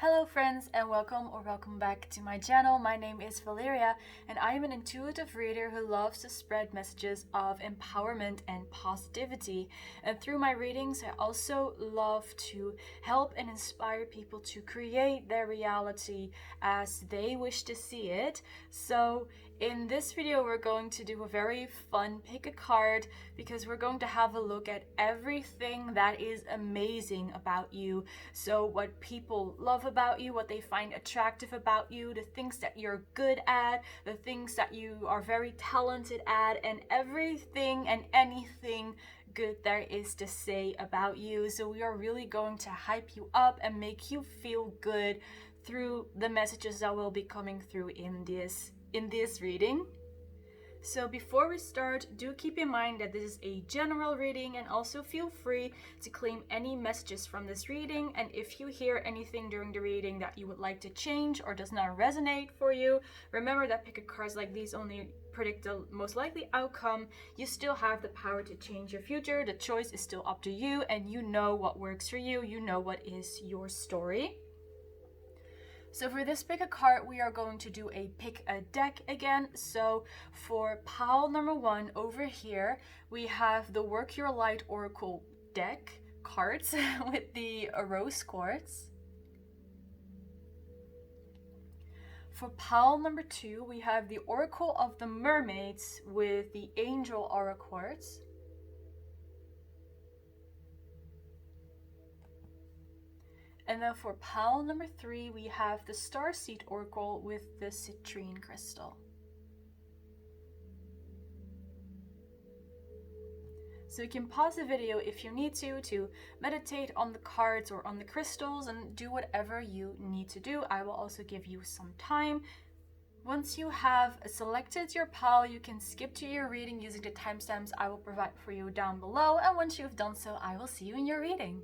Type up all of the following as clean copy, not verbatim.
Hello friends and welcome back to my channel. My name is Valeria and I am an intuitive reader who loves to spread messages of empowerment and positivity. And through my readings I also love to help and inspire people to create their reality as they wish to see it. So in this video we're going to do a very fun pick a card because we're going to have a look at everything that is amazing about you. So what people love about you, what they find attractive about you, the things that you're good at, the things that you are very talented at, and everything and anything good there is to say about you. So we are really going to hype you up and make you feel good through the messages that will be coming through in this reading. So before we start, do keep in mind that this is a general reading, and also feel free to claim any messages from this reading. And if you hear anything during the reading that you would like to change or does not resonate for you, remember that pick a cards like these only predict the most likely outcome. You still have the power to change your future. The choice is still up to you, and you know what works for you. You know what is your story. So for this pick a card, we are going to do a pick a deck again. So for pile number 1 over here, we have the Work Your Light Oracle deck cards with the Rose Quartz. For pile number 2, we have the Oracle of the Mermaids with the Angel Aura Quartz. And then for pile number 3, we have the Starseed Oracle with the Citrine crystal. So you can pause the video if you need to meditate on the cards or on the crystals and do whatever you need to do. I will also give you some time. Once you have selected your pile, you can skip to your reading using the timestamps I will provide for you down below. And once you've done so, I will see you in your reading.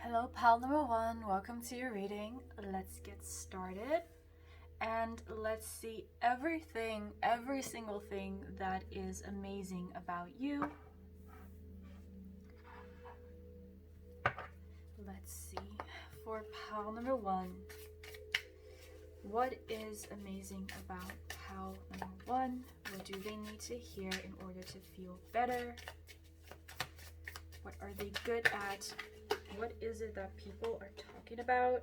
Hello pile number 1, welcome to your reading. Let's get started and let's see every single thing that is amazing about you. Let's see, for pile number 1, what is amazing about pile number 1? What do they need to hear in order to feel better? What are they good at? What is it that people are talking about?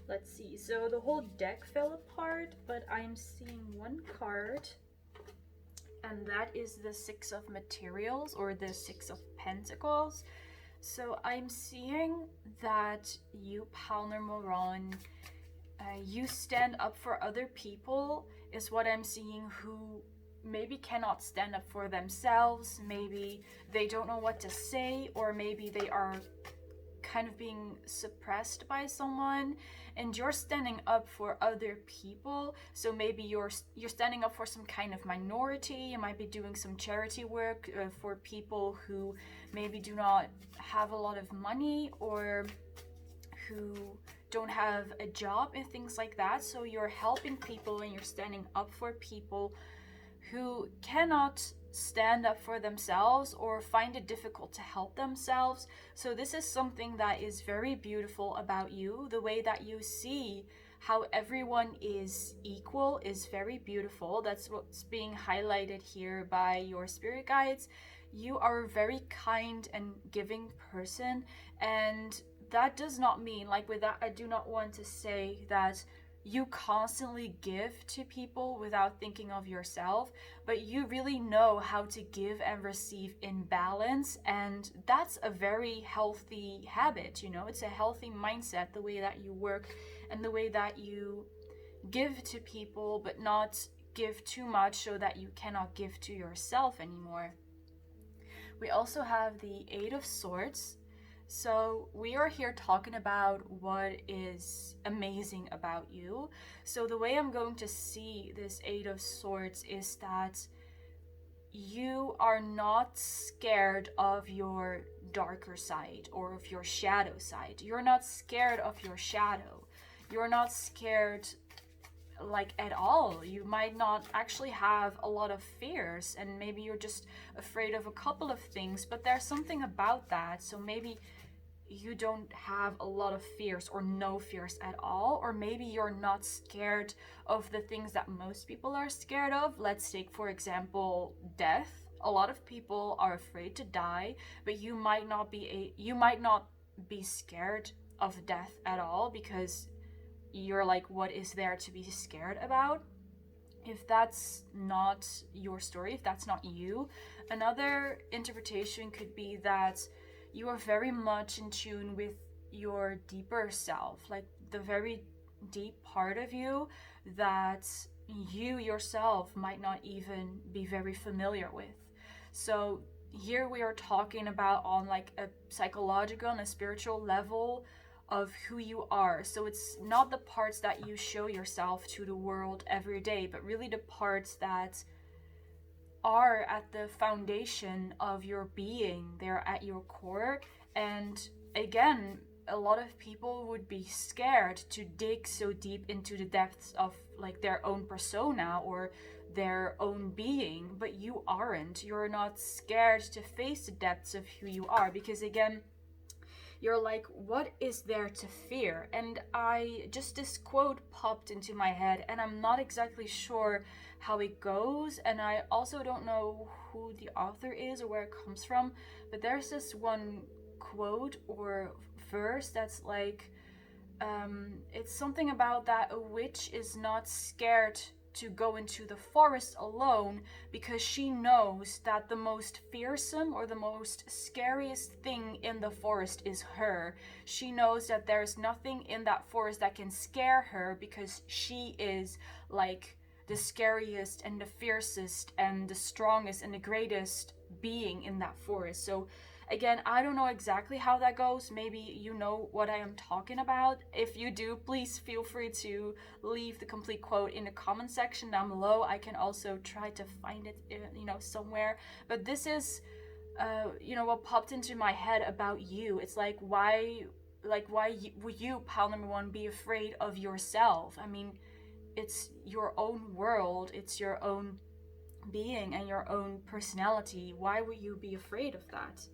Let's see. So the whole deck fell apart, but I'm seeing one card, and that is the Six of Materials or the Six of Pentacles. So I'm seeing that you, pile number 1, you stand up for other people is what I'm seeing, who maybe cannot stand up for themselves. Maybe they don't know what to say, or maybe they are kind of being suppressed by someone, and you're standing up for other people. So maybe you're standing up for some kind of minority. You might be doing some charity work for people who maybe do not have a lot of money or who don't have a job and things like that. So you're helping people and you're standing up for people who cannot stand up for themselves or find it difficult to help themselves. So this is something that is very beautiful about you. The way that you see how everyone is equal is very beautiful. That's what's being highlighted here by your spirit guides. You are a very kind and giving person, and that does not mean, like with that, I do not want to say that you constantly give to people without thinking of yourself, but you really know how to give and receive in balance, and that's a very healthy habit. You know, it's a healthy mindset, the way that you work and the way that you give to people, but not give too much so that you cannot give to yourself anymore. We also have the Eight of Swords. So we are here talking about what is amazing about you. So the way I'm going to see this Eight of Swords is that you are not scared of your darker side or of your shadow side. You're not scared of your shadow. You're not scared like at all. You might not actually have a lot of fears, and maybe you're just afraid of a couple of things, but there's something about that. So maybe you don't have a lot of fears or no fears at all, or maybe you're not scared of the things that most people are scared of. Let's take, for example, death. A lot of people are afraid to die, but you might not be scared of death at all, because you're like, what is there to be scared about? If that's not your story, if that's not you, another interpretation could be that you are very much in tune with your deeper self, like the very deep part of you that you yourself might not even be very familiar with. So here we are talking about on like a psychological and a spiritual level of who you are. So it's not the parts that you show yourself to the world every day, but really the parts that are at the foundation of your being. They're at your core. And again, a lot of people would be scared to dig so deep into the depths of like their own persona or their own being, but you aren't. You're not scared to face the depths of who you are, because again, you're like, what is there to fear? And this quote popped into my head, and I'm not exactly sure how it goes, and I also don't know who the author is or where it comes from, but there's this one quote or verse that's like, it's something about that a witch is not scared to go into the forest alone, because she knows that the most fearsome or the most scariest thing in the forest is her. She knows that there's nothing in that forest that can scare her, because she is like the scariest and the fiercest and the strongest and the greatest being in that forest. So again, I don't know exactly how that goes. Maybe you know what I am talking about. If you do, please feel free to leave the complete quote in the comment section down below. I can also try to find it, somewhere. But this is, what popped into my head about you. It's like, why would you, pal number one, be afraid of yourself? I mean, it's your own world. It's your own being and your own personality. Why would you be afraid of that?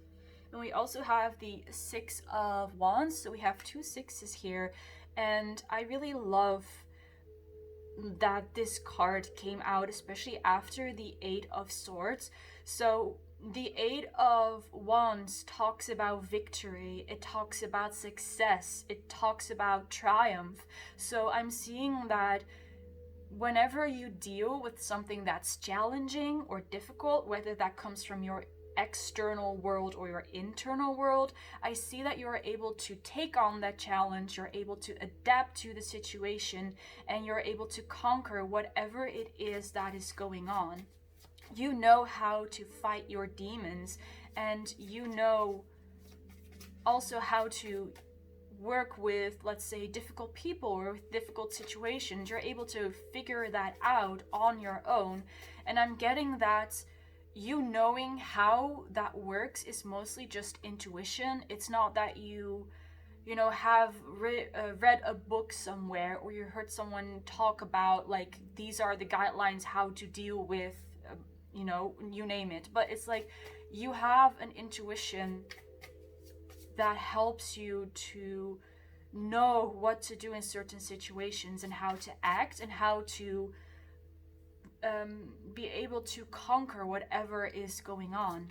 And we also have the Six of Wands, so we have two sixes here, and I really love that this card came out, especially after the Eight of Swords. So the Eight of Wands talks about victory, it talks about success, it talks about triumph. So I'm seeing that whenever you deal with something that's challenging or difficult, whether that comes from your external world or your internal world, I see that you're able to take on that challenge, you're able to adapt to the situation, and you're able to conquer whatever it is that is going on. You know how to fight your demons, and you know also how to work with, let's say, difficult people or with difficult situations. You're able to figure that out on your own. And I'm getting that you knowing how that works is mostly just intuition. It's not that you have read a book somewhere, or you heard someone talk about like these are the guidelines how to deal with you name it. But it's like you have an intuition that helps you to know what to do in certain situations and how to act and how to be able to conquer whatever is going on.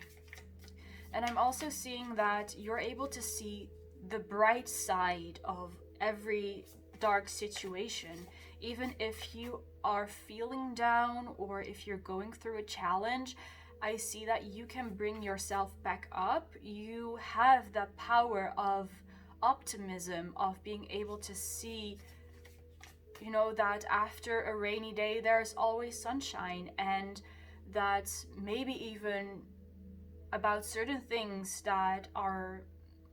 And I'm also seeing that you're able to see the bright side of every dark situation. Even if you are feeling down or if you're going through a challenge, I see that you can bring yourself back up. You have the power of optimism, of being able to see that after a rainy day there's always sunshine, and that maybe even about certain things that are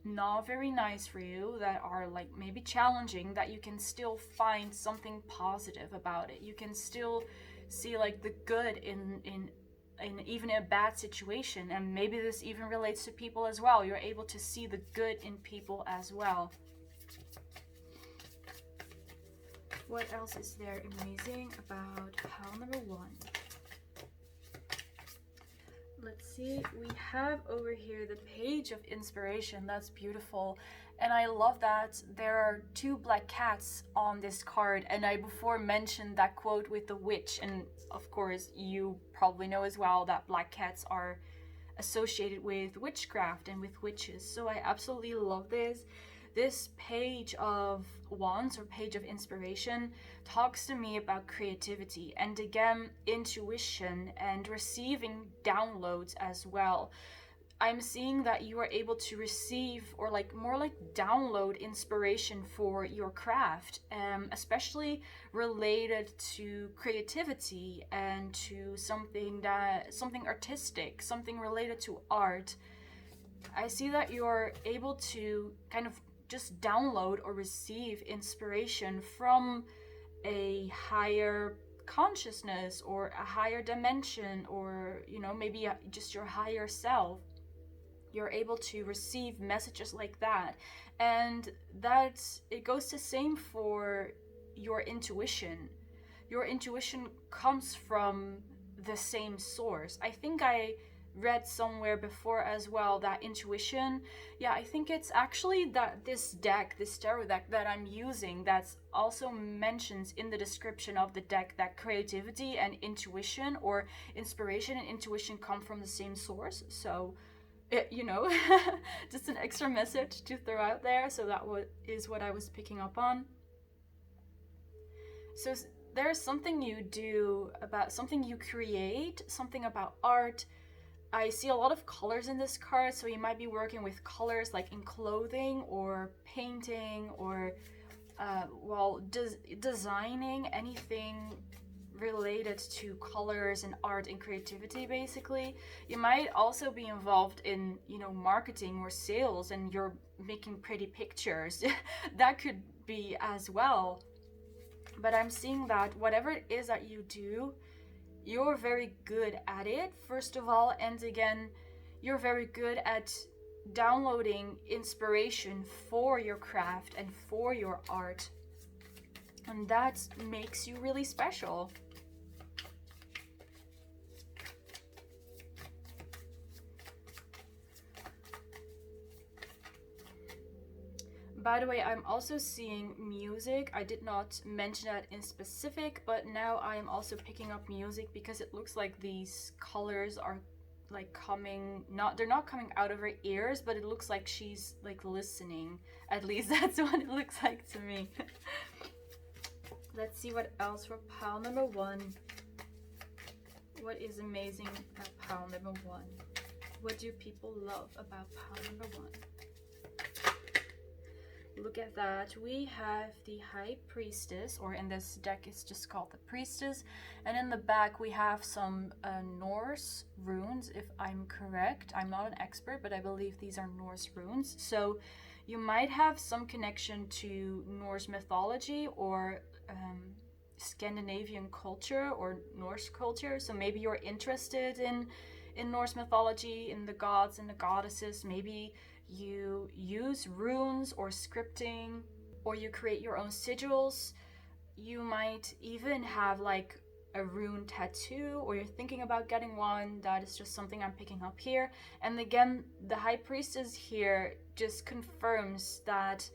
not very nice for you, that are like maybe challenging, that you can still find something positive about it. You can still see like the good in even a bad situation. And maybe this even relates to people as well. You're able to see the good in people as well. What else is there amazing about pile number 1? Let's see, we have over here the page of inspiration. That's beautiful. And I love that there are 2 black cats on this card. And I before mentioned that quote with the witch. And of course, you probably know as well that black cats are associated with witchcraft and with witches. So I absolutely love this. This page of wands, or page of inspiration, talks to me about creativity and again intuition and receiving downloads as well. I'm seeing that you are able to receive, or like more like download, inspiration for your craft, especially related to creativity and to something artistic, something related to art. I see that you're able to kind of just download or receive inspiration from a higher consciousness or a higher dimension, or maybe just your higher self. You're able to receive messages like that, and it goes the same for your intuition. Your intuition comes from the same source. I think I read somewhere before as well that intuition, I think it's actually that this tarot deck that I'm using, that's also mentions in the description of the deck that creativity and intuition, or inspiration and intuition, come from the same source. So just an extra message to throw out there. So that is what I was picking up on. So there's something you do, about something you create, something about art. I see a lot of colors in this card, so you might be working with colors like in clothing or painting, or designing, anything related to colors and art and creativity. Basically, you might also be involved in marketing or sales, and you're making pretty pictures. That could be as well. But I'm seeing that whatever it is that you do, you're very good at it, first of all, and again, you're very good at downloading inspiration for your craft and for your art, and that makes you really special. By the way, I'm also seeing music. I did not mention that in specific, but now I am also picking up music, because it looks like these colors are like they're not coming out of her ears, but it looks like she's like listening. At least that's what it looks like to me. Let's see what else for pile number 1. What is amazing about pile number 1? What do people love about pile number 1? Look at that. We have the High Priestess, or in this deck it's just called the Priestess, and in the back we have some Norse runes, if I'm correct. I'm not an expert, but I believe these are Norse runes. So you might have some connection to Norse mythology, or Scandinavian culture, or Norse culture. So maybe you're interested in Norse mythology, in the gods and the goddesses. Maybe you use runes or scripting, or you create your own sigils. You might even have like a rune tattoo, or you're thinking about getting one. That is just something I'm picking up here. And again, the High Priestess here just confirms that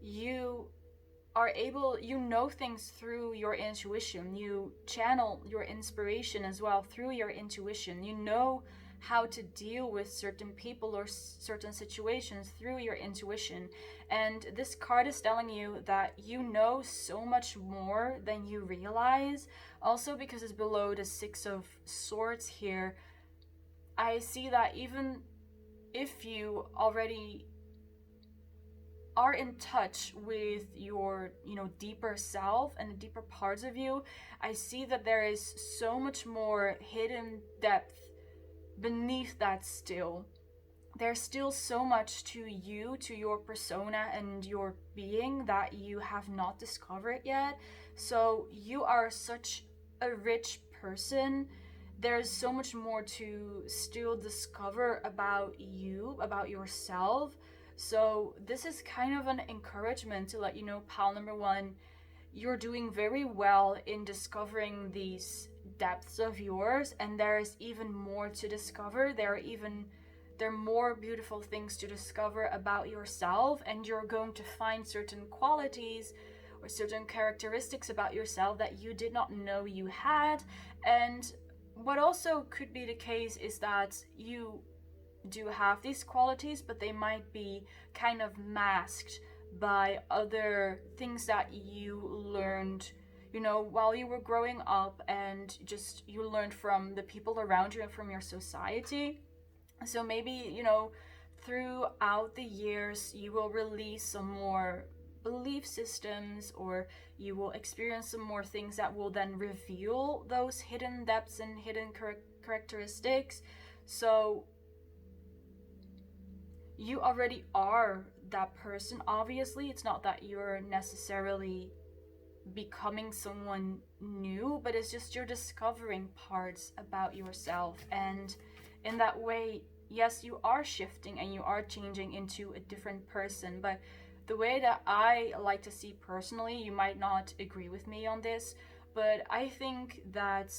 you are able, things through your intuition. You channel your inspiration as well through your intuition. You know how to deal with certain people or certain situations through your intuition. And this card is telling you that you know so much more than you realize. Also, because it's below the 6 of Swords here, I see that even if you already are in touch with your deeper self and the deeper parts of you, I see that there is so much more hidden depth beneath that still, there's still so much to you, to your persona and your being that you have not discovered yet. So you are such a rich person. There's so much more to still discover about you, about yourself. So this is kind of an encouragement to let you know, pal number one, you're doing very well in discovering these depths of yours, and there's even more to discover. There are more beautiful things to discover about yourself, and you're going to find certain qualities or certain characteristics about yourself that you did not know you had. And what also could be the case is that you do have these qualities, but they might be kind of masked by other things that you learned, you know, while you were growing up, and just you learned from the people around you and from your society. So maybe, you know, throughout the years, you will release some more belief systems, or you will experience some more things that will then reveal those hidden depths and hidden characteristics. So you already are that person. Obviously, it's not that you're necessarily becoming someone new, but it's just you're discovering parts about yourself. And in that way, yes, you are shifting and you are changing into a different person. But the way that I like to see personally, you might not agree with me on this, but I think that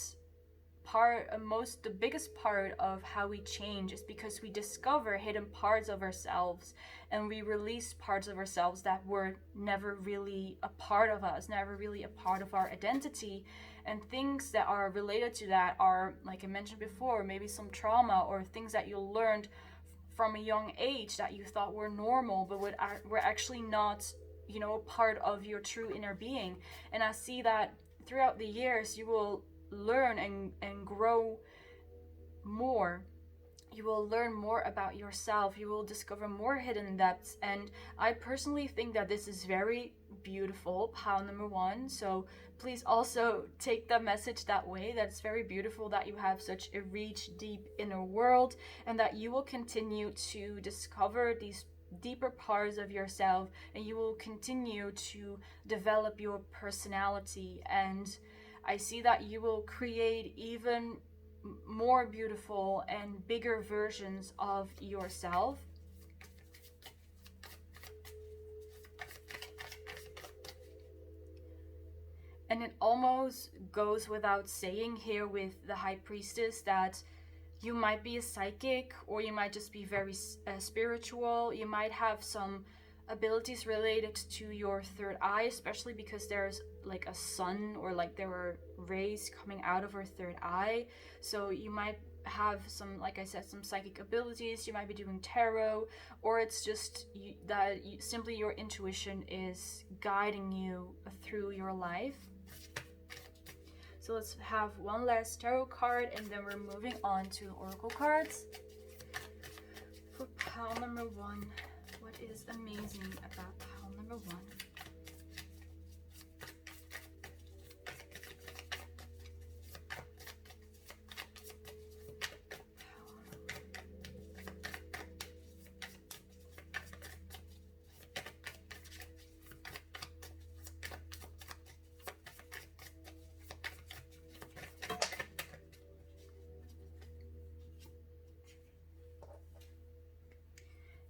the biggest part of how we change is because we discover hidden parts of ourselves, and we release parts of ourselves that were never really a part of us, never really a part of our identity. And things that are related to that are, like I mentioned before, maybe some trauma or things that you learned from a young age that you thought were normal, but were actually not, you know, a part of your true inner being. And I see that throughout the years you will learn and grow more. You will learn more about yourself. You will discover more hidden depths. And I personally think that this is very beautiful, pile number one. So please also take the message that way. That's very beautiful that you have such a rich, deep inner world, and that you will continue to discover these deeper parts of yourself, and you will continue to develop your personality. And I see that you will create even more beautiful and bigger versions of yourself. And it almost goes without saying here with the High Priestess that you might be a psychic, or you might just be very spiritual. You might have some abilities related to your third eye, especially because there's like a sun, or like there were rays coming out of her third eye. So you might have some, like I said, some psychic abilities. You might be doing tarot, or it's just simply your intuition is guiding you through your life. So let's have one last tarot card, and then we're moving on to oracle cards. For pile number one, what is amazing about pile number one?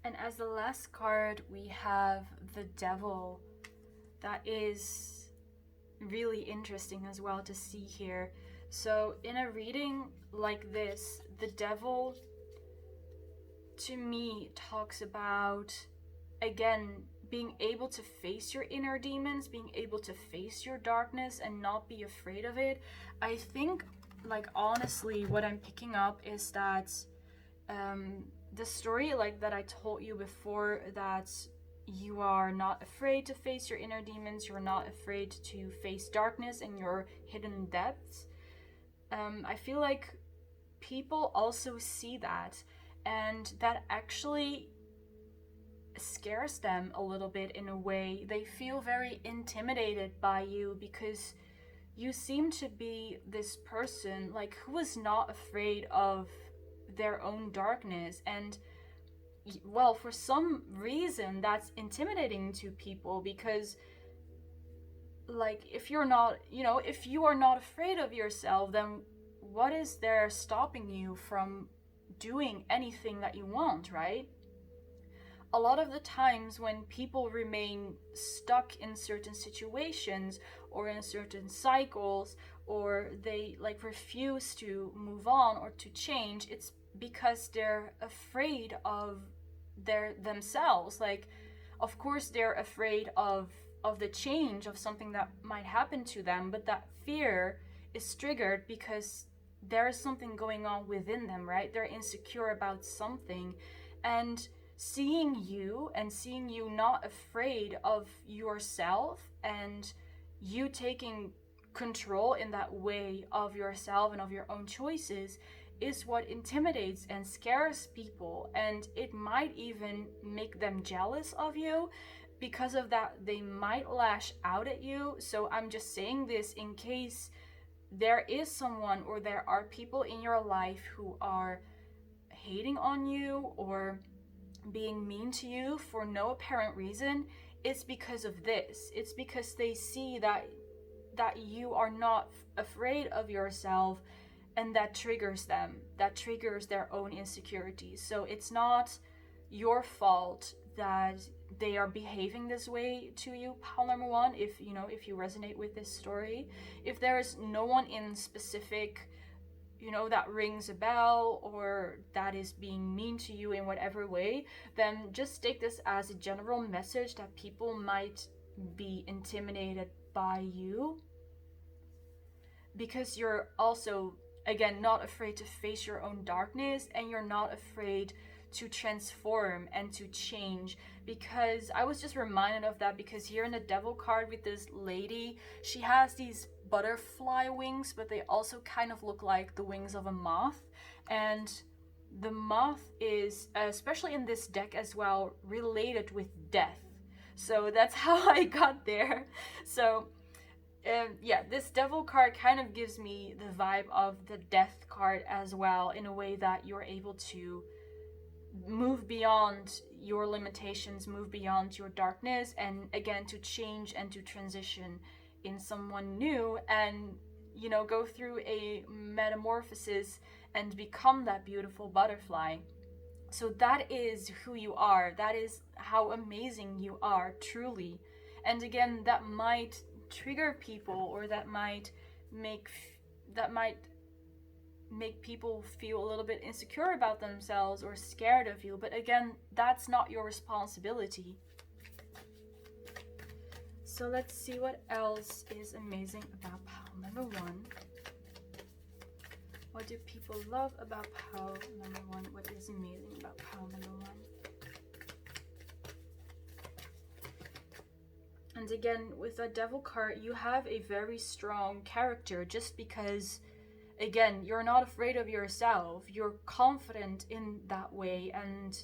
And as the last card, we have the Devil. That is really interesting as well to see here. So in a reading like this, the Devil, to me, talks about, again, being able to face your inner demons, being able to face your darkness and not be afraid of it. I think, like, honestly, what I'm picking up is that the story, like, that I told you before, that you are not afraid to face your inner demons, you're not afraid to face darkness and your hidden depths. I feel like people also see that, and that actually scares them a little bit in a way. They feel very intimidated by you because you seem to be this person, like, who is not afraid of their own darkness. And well, for some reason that's intimidating to people, because like if you're not, if you are not afraid of yourself, then what is there stopping you from doing anything that you want, right? A lot of the times when people remain stuck in certain situations or in certain cycles, or they like refuse to move on or to change, it's because they're afraid of themselves. Like, of course they're afraid of the change of something that might happen to them, but that fear is triggered because there is something going on within them, right? They're insecure about something, and seeing you not afraid of yourself, and you taking control in that way of yourself and of your own choices, is what intimidates and scares people. And it might even make them jealous of you. Because of that, they might lash out at you. So I'm just saying this in case there is someone, or there are people in your life who are hating on you or being mean to you for no apparent reason. It's because of this. It's because they see that you are not afraid of yourself, and that triggers them. That triggers their own insecurities. So it's not your fault that they are behaving this way to you, pile number one, if you resonate with this story. If there is no one in specific, that rings a bell, or that is being mean to you in whatever way, then just take this as a general message that people might be intimidated by you, because you're also, again, not afraid to face your own darkness, and you're not afraid to transform and to change. Because I was just reminded of that, because here in the Devil card with this lady, she has these butterfly wings, but they also kind of look like the wings of a moth. And the moth is, especially in this deck as well, related with death. So that's how I got there. So yeah, this Devil card kind of gives me the vibe of the Death card as well, in a way that you're able to move beyond your limitations, move beyond your darkness, and again to change and to transition in someone new, and go through a metamorphosis and become that beautiful butterfly. So that is who you are. That is how amazing you are, truly. And again, that might trigger people, or that might make people feel a little bit insecure about themselves or scared of you. But again, that's not your responsibility. So let's see what else is amazing about pile number one. What do people love about pile number one? What is amazing about pile number one? And again, with the Devil card, you have a very strong character, just because, again, you're not afraid of yourself. You're confident in that way, and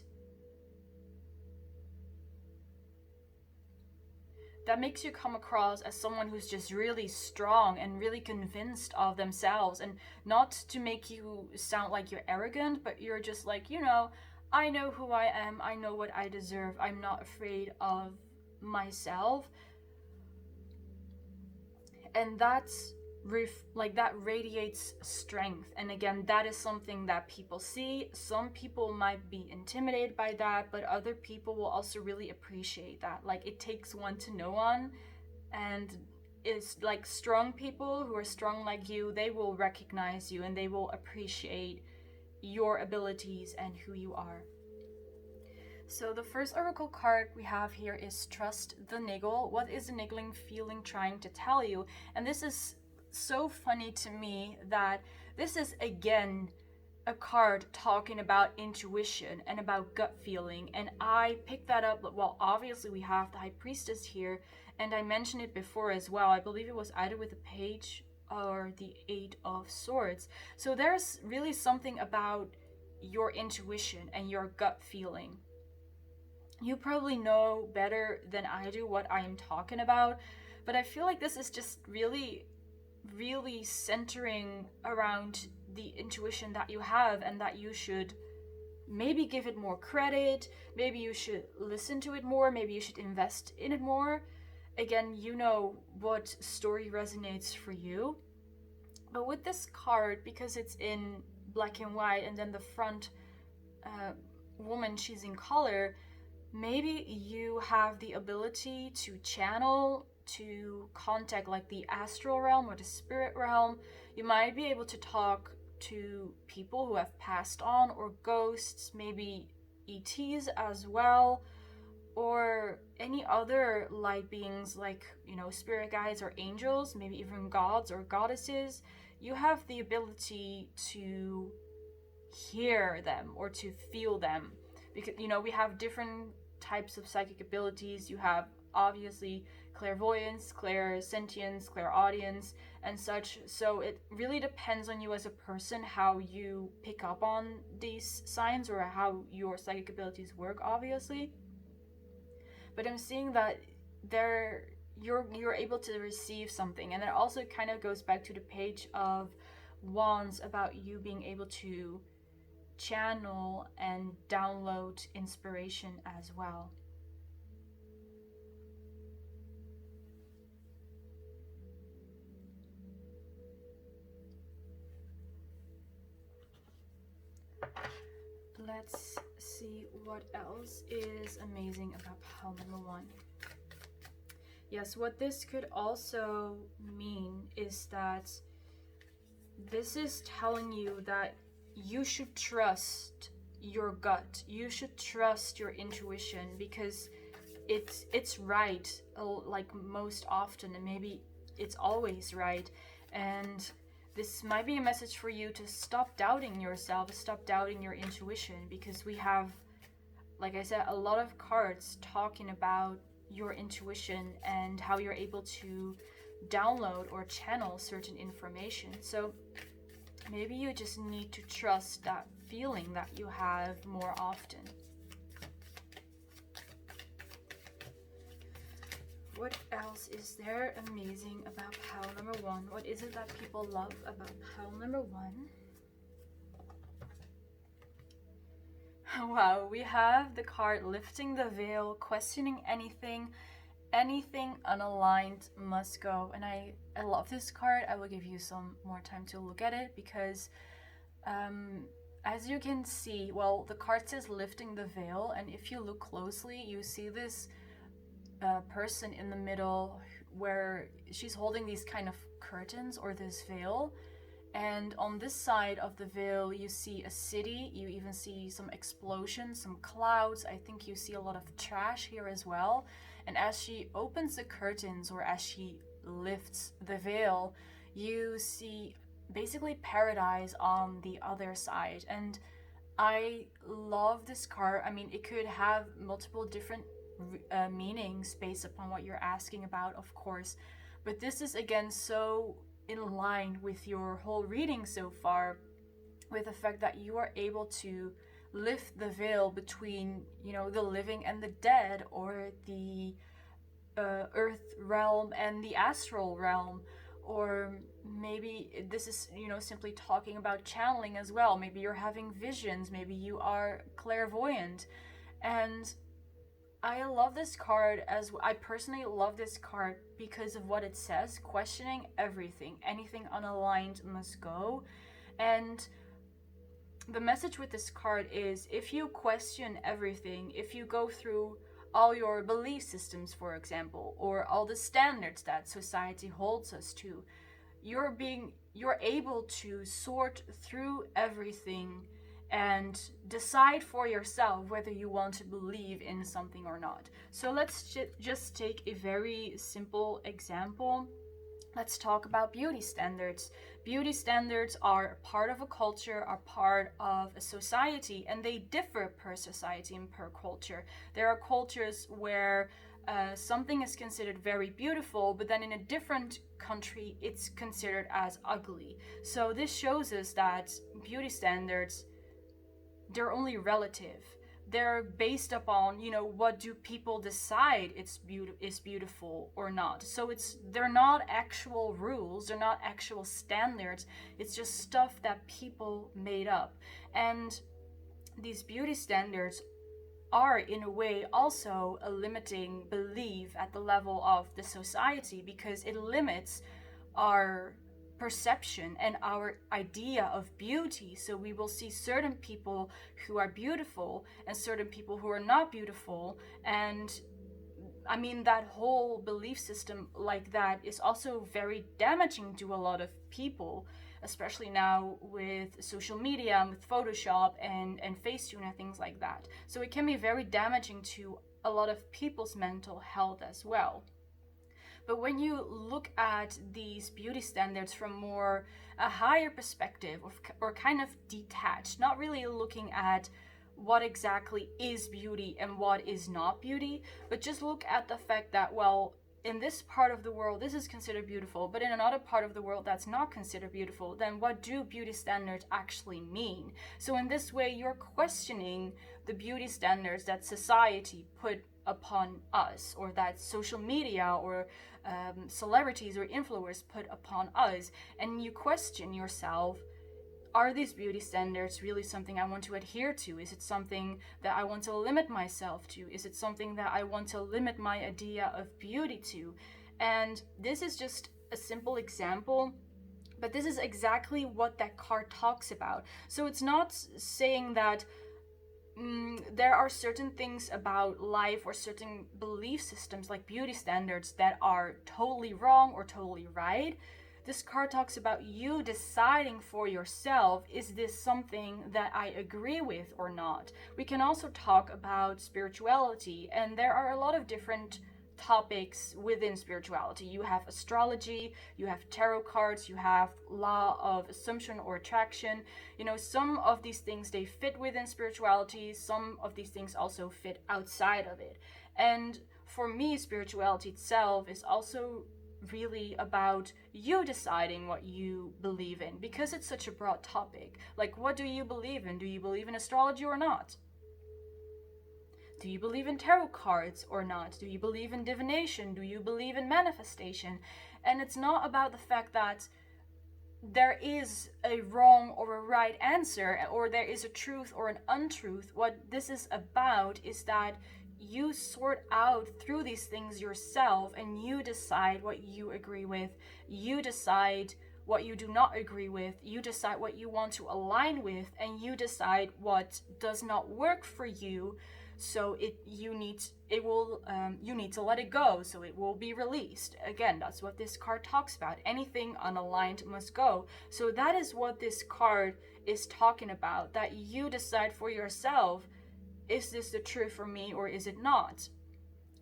that makes you come across as someone who's just really strong and really convinced of themselves. And not to make you sound like you're arrogant, but you're just like, I know who I am. I know what I deserve. I'm not afraid of myself. And that's that radiates strength. And again, that is something that people see. Some people might be intimidated by that, but other people will also really appreciate that. Like, it takes one to know one, and it's like strong people who are strong like you, they will recognize you and they will appreciate your abilities and who you are. So the first oracle card we have here is Trust the Niggle. What is the niggling feeling trying to tell you? And this is so funny to me that this is again a card talking about intuition and about gut feeling. And I picked that up, well, obviously we have the High Priestess here, and I mentioned it before as well. I believe it was either with the Page or the Eight of Swords. So there's really something about your intuition and your gut feeling. You probably know better than I do what I am talking about, but I feel like this is just really centering around the intuition that you have, and that you should maybe give it more credit, maybe you should listen to it more, maybe you should invest in it more. Again, you know what story resonates for you. But with this card, because it's in black and white, and then the front woman, she's in color, maybe you have the ability to channel, to contact like the astral realm or the spirit realm. You might be able to talk to people who have passed on, or ghosts, maybe ETs as well, or any other light beings like, you know, spirit guides or angels, maybe even gods or goddesses. You have the ability to hear them or to feel them, because, you know, we have different types of psychic abilities. You have obviously clairvoyance, clairsentience, clairaudience, and such. So it really depends on you as a person how you pick up on these signs, or how your psychic abilities work, obviously. But I'm seeing that you're able to receive something, and it also kind of goes back to the Page of Wands about you being able to channel and download inspiration as well. Let's see what else is amazing about pile number 1. Yes, what this could also mean is that this is telling you that you should trust your gut. You should trust your intuition, because it's right, like most often, and maybe it's always right. And this might be a message for you to stop doubting yourself, stop doubting your intuition, because we have, like I said, a lot of cards talking about your intuition and how you're able to download or channel certain information. So maybe you just need to trust that feeling that you have more often. What else is there amazing about pile number 1? What is it that people love about pile number 1? Wow, we have the card lifting the veil, questioning anything. Anything unaligned must go. And I love this card. I will give you some more time to look at it, because as you can see, well, the card says lifting the veil, and if you look closely, you see this person in the middle where she's holding these kind of curtains or this veil. And on this side of the veil, you see a city, you even see some explosions, some clouds. I think you see a lot of trash here as well. And as she opens the curtains, or as she lifts the veil, you see basically paradise on the other side. And I love this card. I mean, it could have multiple different meanings based upon what you're asking about, of course. But this is, again, so in line with your whole reading so far, with the fact that you are able to lift the veil between, you know, the living and the dead, or the earth realm and the astral realm. Or maybe this is, you know, simply talking about channeling as well. Maybe you're having visions, maybe you are clairvoyant. And I love this card, as I personally love this card because of what it says: questioning everything, anything unaligned must go. And the message with this card is, if you question everything, if you go through all your belief systems, for example, or all the standards that society holds us to, you're able to sort through everything and decide for yourself whether you want to believe in something or not. So let's just take a very simple example. Let's talk about beauty standards. Beauty standards are part of a culture, are part of a society, and they differ per society and per culture. There are cultures where something is considered very beautiful, but then in a different country it's considered as ugly. So this shows us that beauty standards, they're only relative. They're based upon, you know, what do people decide is beautiful or not. So they're not actual rules, they're not actual standards. It's just stuff that people made up. And these beauty standards are in a way also a limiting belief at the level of the society, because it limits our perception and our idea of beauty. So we will see certain people who are beautiful and certain people who are not beautiful. And I mean, that whole belief system like that is also very damaging to a lot of people, especially now with social media and with Photoshop and Facetune and things like that. So it can be very damaging to a lot of people's mental health as well. But when you look at these beauty standards from more a higher perspective, or kind of detached, not really looking at what exactly is beauty and what is not beauty, but just look at the fact that, well, in this part of the world this is considered beautiful, but in another part of the world that's not considered beautiful, then what do beauty standards actually mean? So in this way, you're questioning the beauty standards that society put upon us, or that social media or celebrities or influencers put upon us, and you question yourself, are these beauty standards really something I want to adhere to? Is it something that I want to limit myself to? Is it something that I want to limit my idea of beauty to? And this is just a simple example, but this is exactly what that card talks about. So it's not saying that there are certain things about life or certain belief systems like beauty standards that are totally wrong or totally right. This card talks about you deciding for yourself, is this something that I agree with or not? We can also talk about spirituality, and there are a lot of different topics within spirituality. You have astrology, you have tarot cards, you have law of assumption or attraction. You know, some of these things, they fit within spirituality, some of these things also fit outside of it. And for me, spirituality itself is also really about you deciding what you believe in, because it's such a broad topic. Like, what do you believe in? Do you believe in astrology or not? Do you believe in tarot cards or not? Do you believe in divination? Do you believe in manifestation? And it's not about the fact that there is a wrong or a right answer, or there is a truth or an untruth. What this is about is that you sort out through these things yourself, and you decide what you agree with, you decide what you do not agree with, you decide what you want to align with, and you decide what does not work for you. So you need to let it go, so it will be released. Again, that's what this card talks about. Anything unaligned must go. So that is what this card is talking about, that you decide for yourself, is this the truth for me or is it not?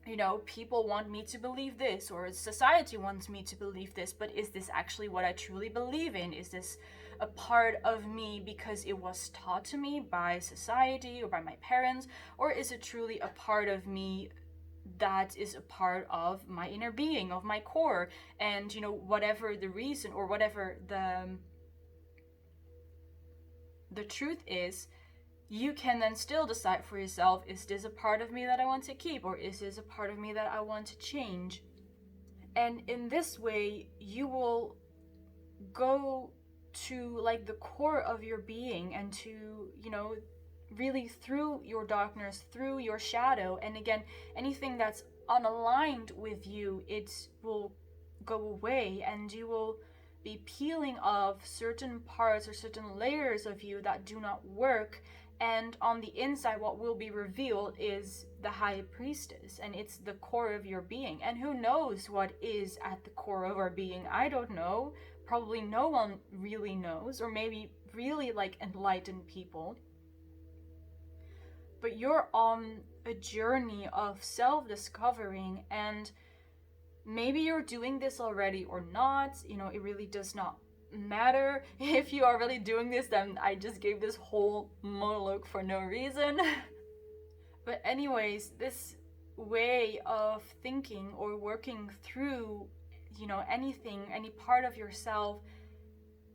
You know, people want me to believe this, or society wants me to believe this, but is this actually what I truly believe in? Is this a part of me because it was taught to me by society or by my parents, or is it truly a part of me that is a part of my inner being, of my core? And, you know, whatever the reason or whatever the truth is, you can then still decide for yourself, is this a part of me that I want to keep, or is this a part of me that I want to change? And in this way, you will go to like the core of your being, and to, you know, really through your darkness, through your shadow. And again, anything that's unaligned with you, it will go away, and you will be peeling off certain parts or certain layers of you that do not work. And on the inside, what will be revealed is the High Priestess, and it's the core of your being. And who knows what is at the core of our being? I don't know. Probably no one really knows, or maybe really like enlightened people. But you're on a journey of self-discovering, and maybe you're doing this already or not. You know, it really does not matter. If you are really doing this, then I just gave this whole monologue for no reason. But anyways, this way of thinking or working through, you know, anything, any part of yourself,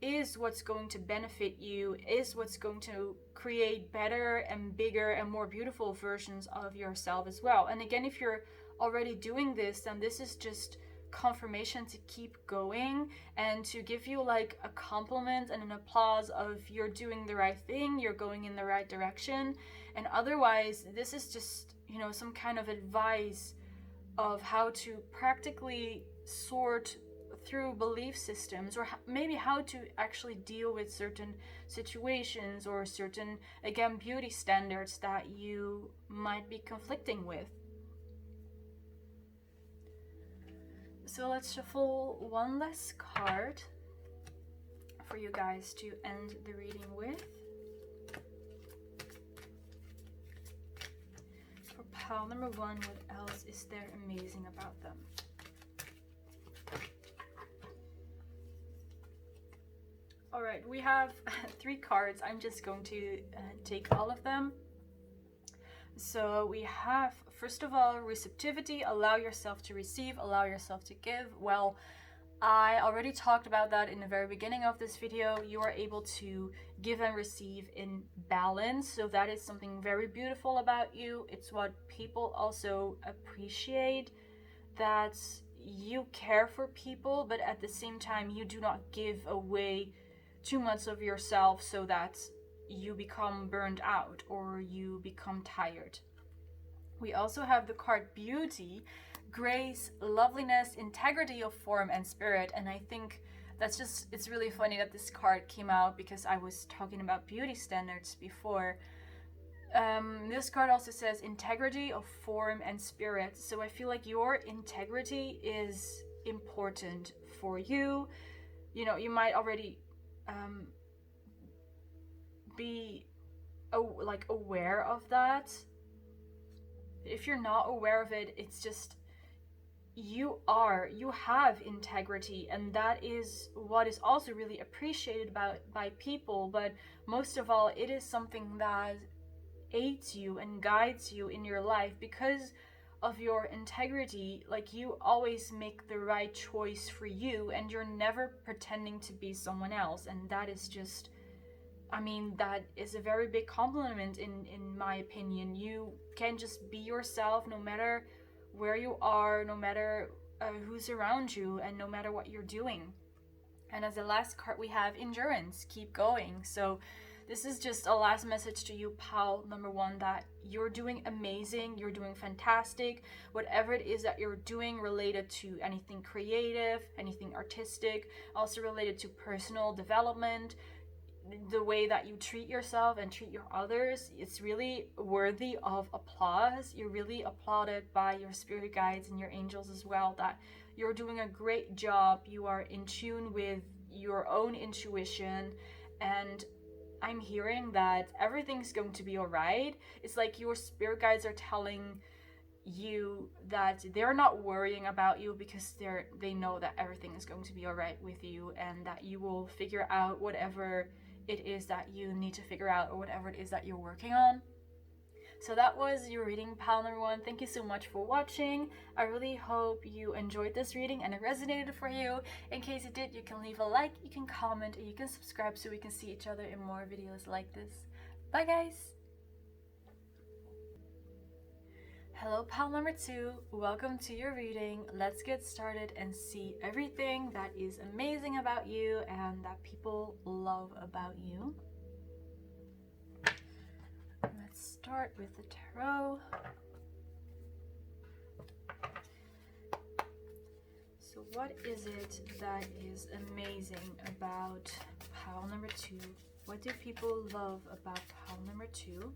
is what's going to benefit you, is what's going to create better and bigger and more beautiful versions of yourself as well. And again, if you're already doing this, then this is just confirmation to keep going and to give you like a compliment and an applause of you're doing the right thing, you're going in the right direction. And otherwise, this is just, you know, some kind of advice of how to practically sort through belief systems, or maybe how to actually deal with certain situations or certain, again, beauty standards that you might be conflicting with. So let's shuffle one last card for you guys to end the reading with. For pile number 1, what else is there amazing about them? Alright, we have 3 cards. I'm just going to take all of them. So we have, first of all, receptivity. Allow yourself to receive, allow yourself to give. Well, I already talked about that in the very beginning of this video. You are able to give and receive in balance. So that is something very beautiful about you. It's what people also appreciate, that you care for people, but at the same time, you do not give away too much of yourself so that you become burned out or you become tired. We also have the card beauty, grace, loveliness, integrity of form and spirit. And I think that's just, it's really funny that this card came out because I was talking about beauty standards before. This card also says integrity of form and spirit. So I feel like your integrity is important for you. You know, you might already be like aware of that. If you're not aware of it, it's just you have integrity, and that is what is also really appreciated by people. But most of all, it is something that aids you and guides you in your life because of your integrity. Like, you always make the right choice for you, and you're never pretending to be someone else. And that is just, I mean, that is a very big compliment in my opinion. You can just be yourself no matter where you are, no matter who's around you, and no matter what you're doing. And as the last card, we have endurance, keep going. So this is just a last message to you, pal number 1, that you're doing amazing, you're doing fantastic. Whatever it is that you're doing related to anything creative, anything artistic, also related to personal development, the way that you treat yourself and treat your others, it's really worthy of applause. You're really applauded by your spirit guides and your angels as well, that you're doing a great job. You are in tune with your own intuition, and I'm hearing that everything's going to be all right. It's like your spirit guides are telling you that they're not worrying about you because they know that everything is going to be all right with you, and that you will figure out whatever it is that you need to figure out, or whatever it is that you're working on. So that was your reading, pal number 1. Thank you so much for watching. I really hope you enjoyed this reading and it resonated for you. In case it did, you can leave a like, you can comment, and you can subscribe so we can see each other in more videos like this. Bye guys! Hello, pal number 2. Welcome to your reading. Let's get started and see everything that is amazing about you and that people love about you. Let's start with the tarot. So what is it that is amazing about pile number 2? What do people love about pile number 2?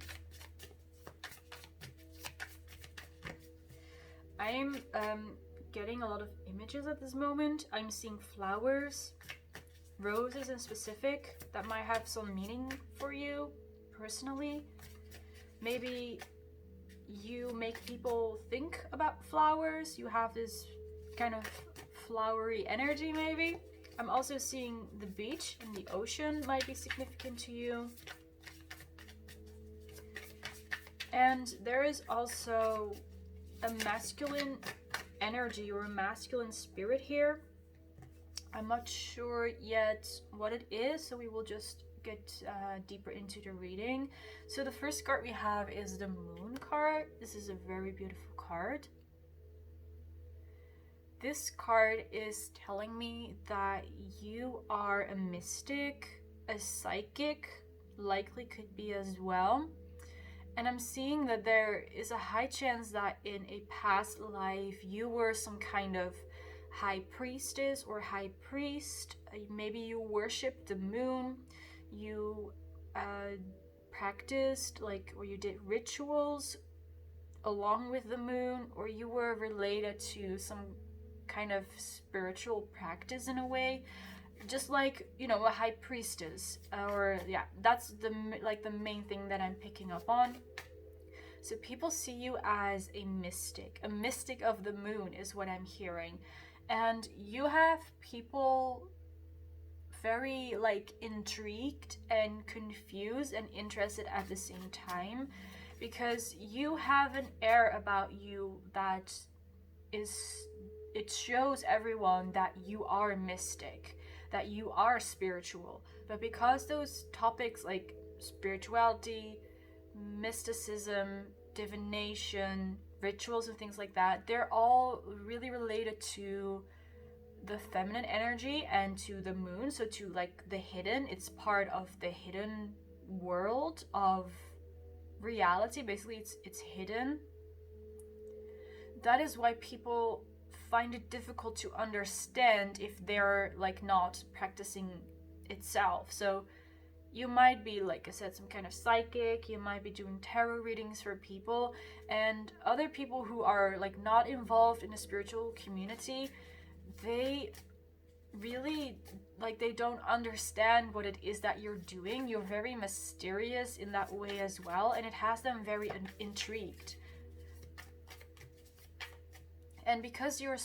I'm getting a lot of images at this moment. I'm seeing flowers, roses in specific, that might have some meaning for you personally. Maybe you make people think about flowers. You have this kind of flowery energy maybe. I'm also seeing the beach and the ocean might be significant to you. And there is also a masculine energy or a masculine spirit here. I'm not sure yet what it is, so we will just get deeper into the reading. So the first card we have is the Moon card. This is a very beautiful card. This card is telling me that you are a mystic, a psychic, likely could be as well. And I'm seeing that there is a high chance that in a past life you were some kind of high priestess or high priest. Maybe you worshipped the moon. You practiced, like, or you did rituals along with the moon, or you were related to some kind of spiritual practice in a way, just like, you know, a high priestess. Or yeah, that's the main thing that I'm picking up on. So people see you as a mystic of the moon is what I'm hearing. And you have people very like intrigued and confused and interested at the same time, because you have an air about you that is, it shows everyone that you are mystic, that you are spiritual. But because those topics like spirituality, mysticism, divination, rituals and things like that, they're all really related to the feminine energy and to the moon, so to like the hidden. It's part of the hidden world of reality. Basically it's hidden. That is why people find it difficult to understand if they're like not practicing itself. So you might be, like I said, some kind of psychic, you might be doing tarot readings for people, and other people who are like not involved in a spiritual community, they really, like, they don't understand what it is that you're doing. You're very mysterious in that way as well, and it has them very intrigued. And because you're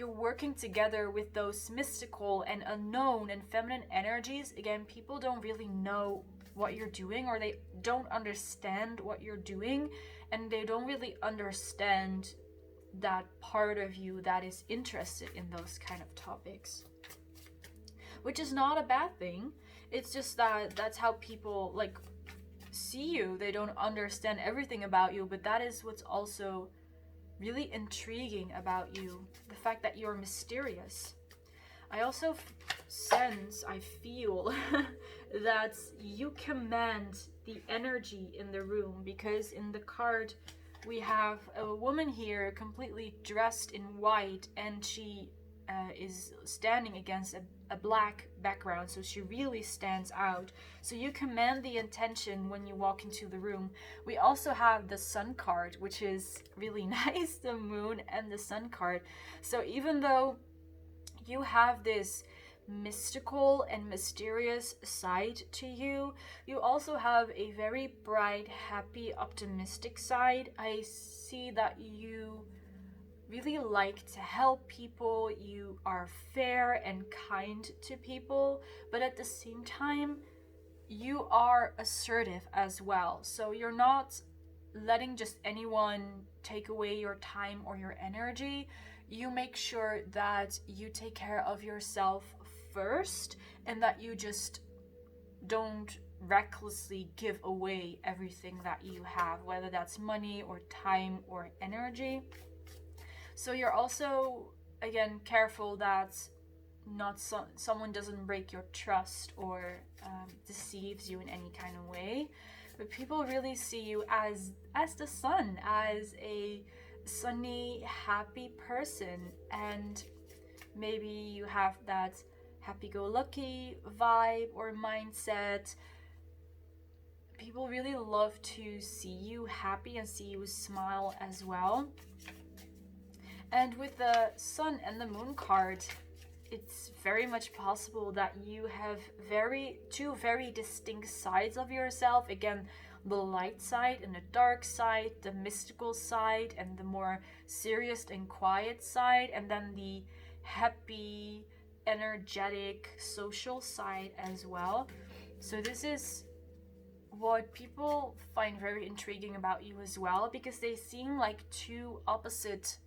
working together with those mystical and unknown and feminine energies, again, people don't really know what you're doing, or they don't understand what you're doing, and they don't really understand that part of you that is interested in those kind of topics, which is not a bad thing. It's just that that's how people like see you. They don't understand everything about you, but that is what's also really intriguing about you, the fact that you're mysterious. I also sense, I feel that you command the energy in the room, because in the card we have a woman here completely dressed in white, and she is standing against a black background, so she really stands out. So you command the attention when you walk into the room. We also have the sun card, which is really nice, the moon and the sun card. So even though you have this mystical and mysterious side to you, you also have a very bright, happy, optimistic side. I see that you really like to help people, you are fair and kind to people, but at the same time you are assertive as well. So you're not letting just anyone take away your time or your energy. You make sure that you take care of yourself first, and that you just don't recklessly give away everything that you have, whether that's money or time or energy. So you're also, again, careful that not someone doesn't break your trust or deceives you in any kind of way. But people really see you as the sun, as a sunny, happy person, and maybe you have that happy-go-lucky vibe or mindset. People really love to see you happy and see you smile as well. And with the sun and the moon card, it's very much possible that you have two very distinct sides of yourself. Again, the light side and the dark side, the mystical side and the more serious and quiet side, and then the happy, energetic, social side as well. So this is what people find very intriguing about you as well, because they seem like two opposite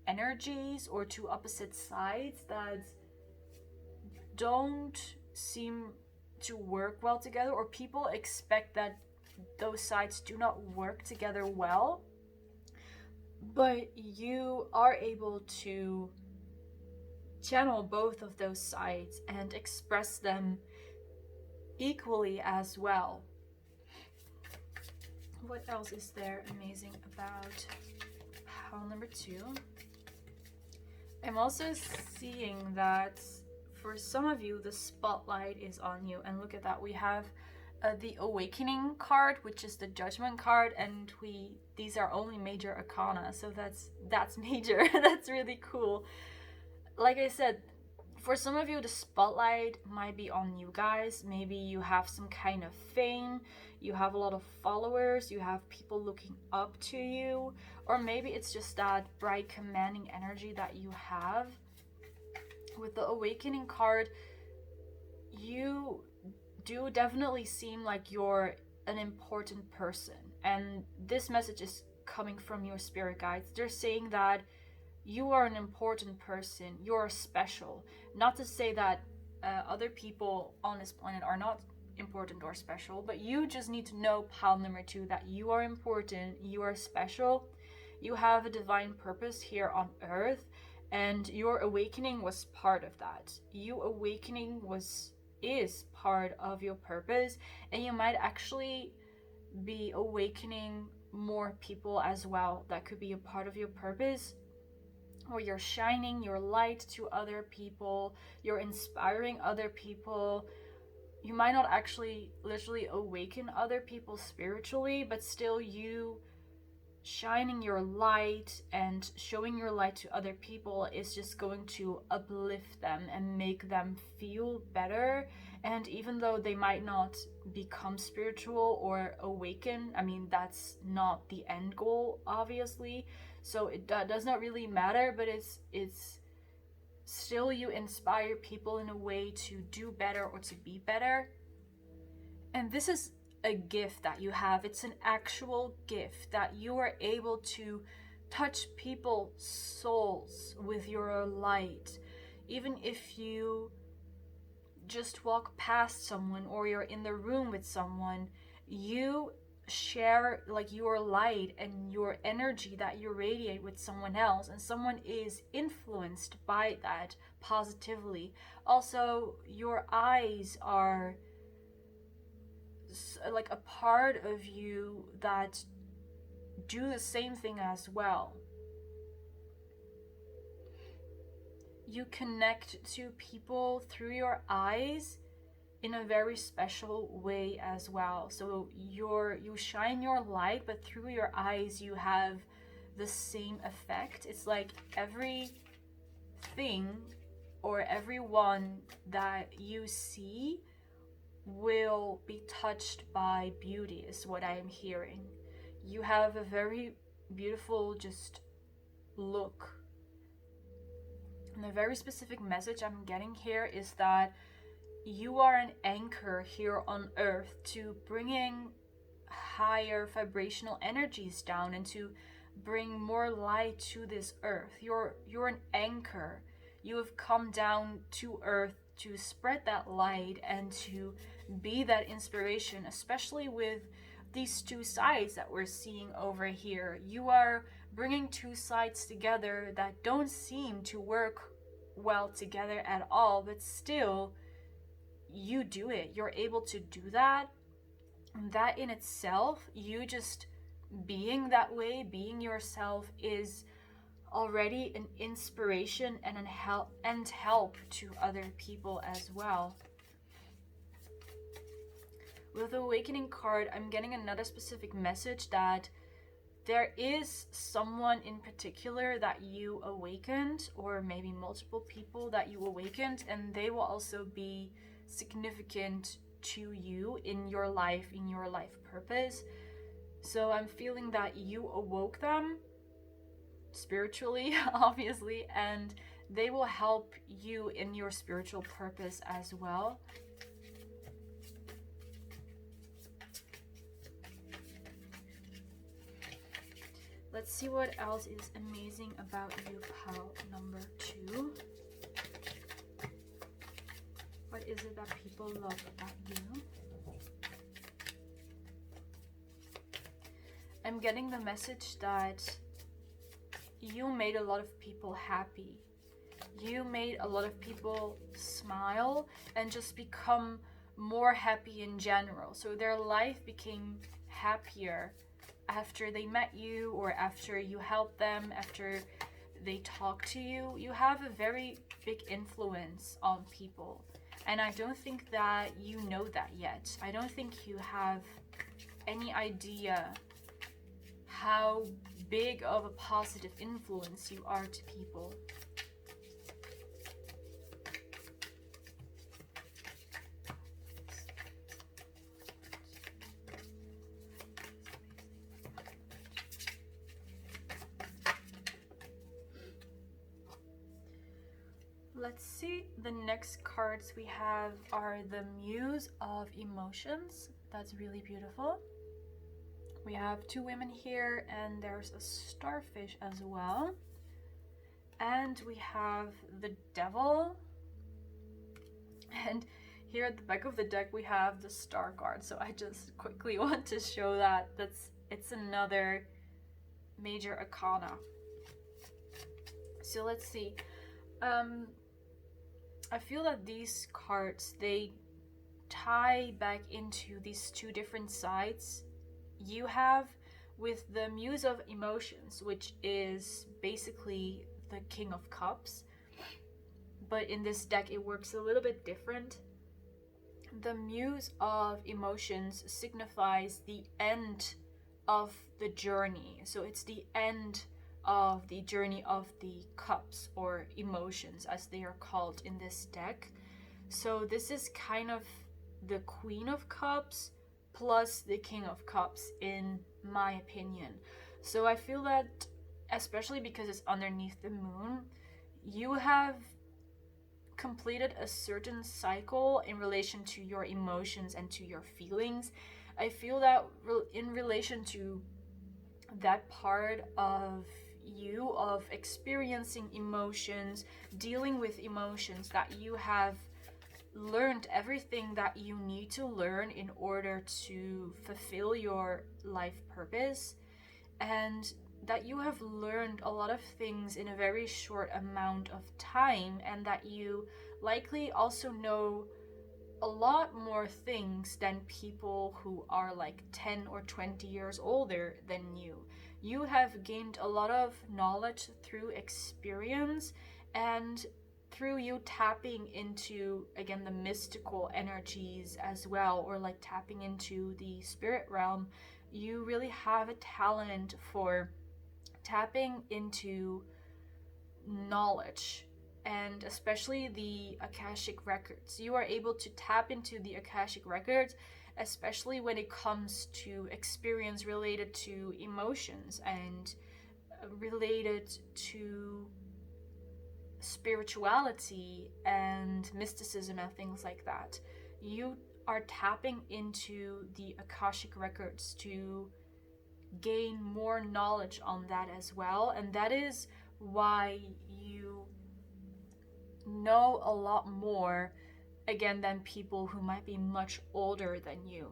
energies or two opposite sides that don't seem to work well together, or people expect that those sides do not work together well. but you are able to channel both of those sides and express them equally as well. What else is there amazing about pile number 2? I'm also seeing that for some of you, the spotlight is on you. And look at that. We have the Awakening card, which is the Judgment card, and these are only major arcana, so that's major. That's really cool. Like I said, for some of you, the spotlight might be on you guys. Maybe you have some kind of fame, you have a lot of followers, you have people looking up to you, or maybe it's just that bright, commanding energy that you have. With the Awakening card, you do definitely seem like you're an important person, and this message is coming from your spirit guides. They're saying that you are an important person, you're special. Not to say that other people on this planet are not important or special, but you just need to know, pile number 2, that you are important, you are special, you have a divine purpose here on earth, and your awakening was part of that. You awakening is part of your purpose, and you might actually be awakening more people as well that could be a part of your purpose, or you're shining your light to other people, you're inspiring other people. You might not actually literally awaken other people spiritually, but still you shining your light and showing your light to other people is just going to uplift them and make them feel better. And even though they might not become spiritual or awaken, I mean, that's not the end goal, obviously, so it does not really matter, but it's still, you inspire people in a way to do better or to be better. And this is a gift that you have. It's an actual gift that you are able to touch people's souls with your light. Even if you just walk past someone or you're in the room with someone, you share like your light and your energy that you radiate with someone else, and someone is influenced by that positively. Also, your eyes are like a part of you that do the same thing as well. You connect to people through your eyes in a very special way as well. So you shine your light, but through your eyes you have the same effect. It's like everything or everyone that you see will be touched by beauty, is what I am hearing. You have a very beautiful just look. And a very specific message I'm getting here is that you are an anchor here on earth to bringing higher vibrational energies down and to bring more light to this earth. You're an anchor. You have come down to earth to spread that light and to be that inspiration, especially with these two sides that we're seeing over here. You are bringing two sides together that don't seem to work well together at all, but still you do it. You're able to do that. And that in itself, you just being that way, being yourself, is already an inspiration and help to other people as well. With the Awakening card, I'm getting another specific message that there is someone in particular that you awakened, or maybe multiple people that you awakened, and they will also be significant to you in your life purpose. So I'm feeling that you awoke them spiritually, obviously, and they will help you in your spiritual purpose as well. Let's see what else is amazing about you, pile number 2. What is it that people love about you? I'm getting the message that you made a lot of people happy. You made a lot of people smile and just become more happy in general. So their life became happier after they met you, or after you helped them, after they talk to you. You have a very big influence on people. And I don't think that you know that yet. I don't think you have any idea how big of a positive influence you are to people. Let's see, the next cards we have are the Muse of Emotions. That's really beautiful. We have two women here, and there's a starfish as well. And we have the Devil. And here at the back of the deck we have the Star card. So I just quickly want to show that. It's another major arcana. So let's see. I feel that these cards, they tie back into these two different sides you have with the Muse of Emotions, which is basically the King of Cups. But in this deck it works a little bit different. The Muse of Emotions signifies the end of the journey. So it's the end of the journey of the cups, or emotions as they are called in this deck. So this is kind of the Queen of Cups plus the King of Cups, in my opinion. So I feel that, especially because it's underneath the moon, you have completed a certain cycle in relation to your emotions and to your feelings. I feel that in relation to that part of you, of experiencing emotions, dealing with emotions, that you have learned everything that you need to learn in order to fulfill your life purpose, and that you have learned a lot of things in a very short amount of time, and that you likely also know a lot more things than people who are like 10 or 20 years older than you. You have gained a lot of knowledge through experience, and through you tapping into, again, the mystical energies as well, or like tapping into the spirit realm. You really have a talent for tapping into knowledge, and especially the Akashic records. You are able to tap into the Akashic records, especially when it comes to experience related to emotions and related to spirituality and mysticism and things like that. You are tapping into the Akashic records to gain more knowledge on that as well, and that is why you know a lot more, again, than people who might be much older than you.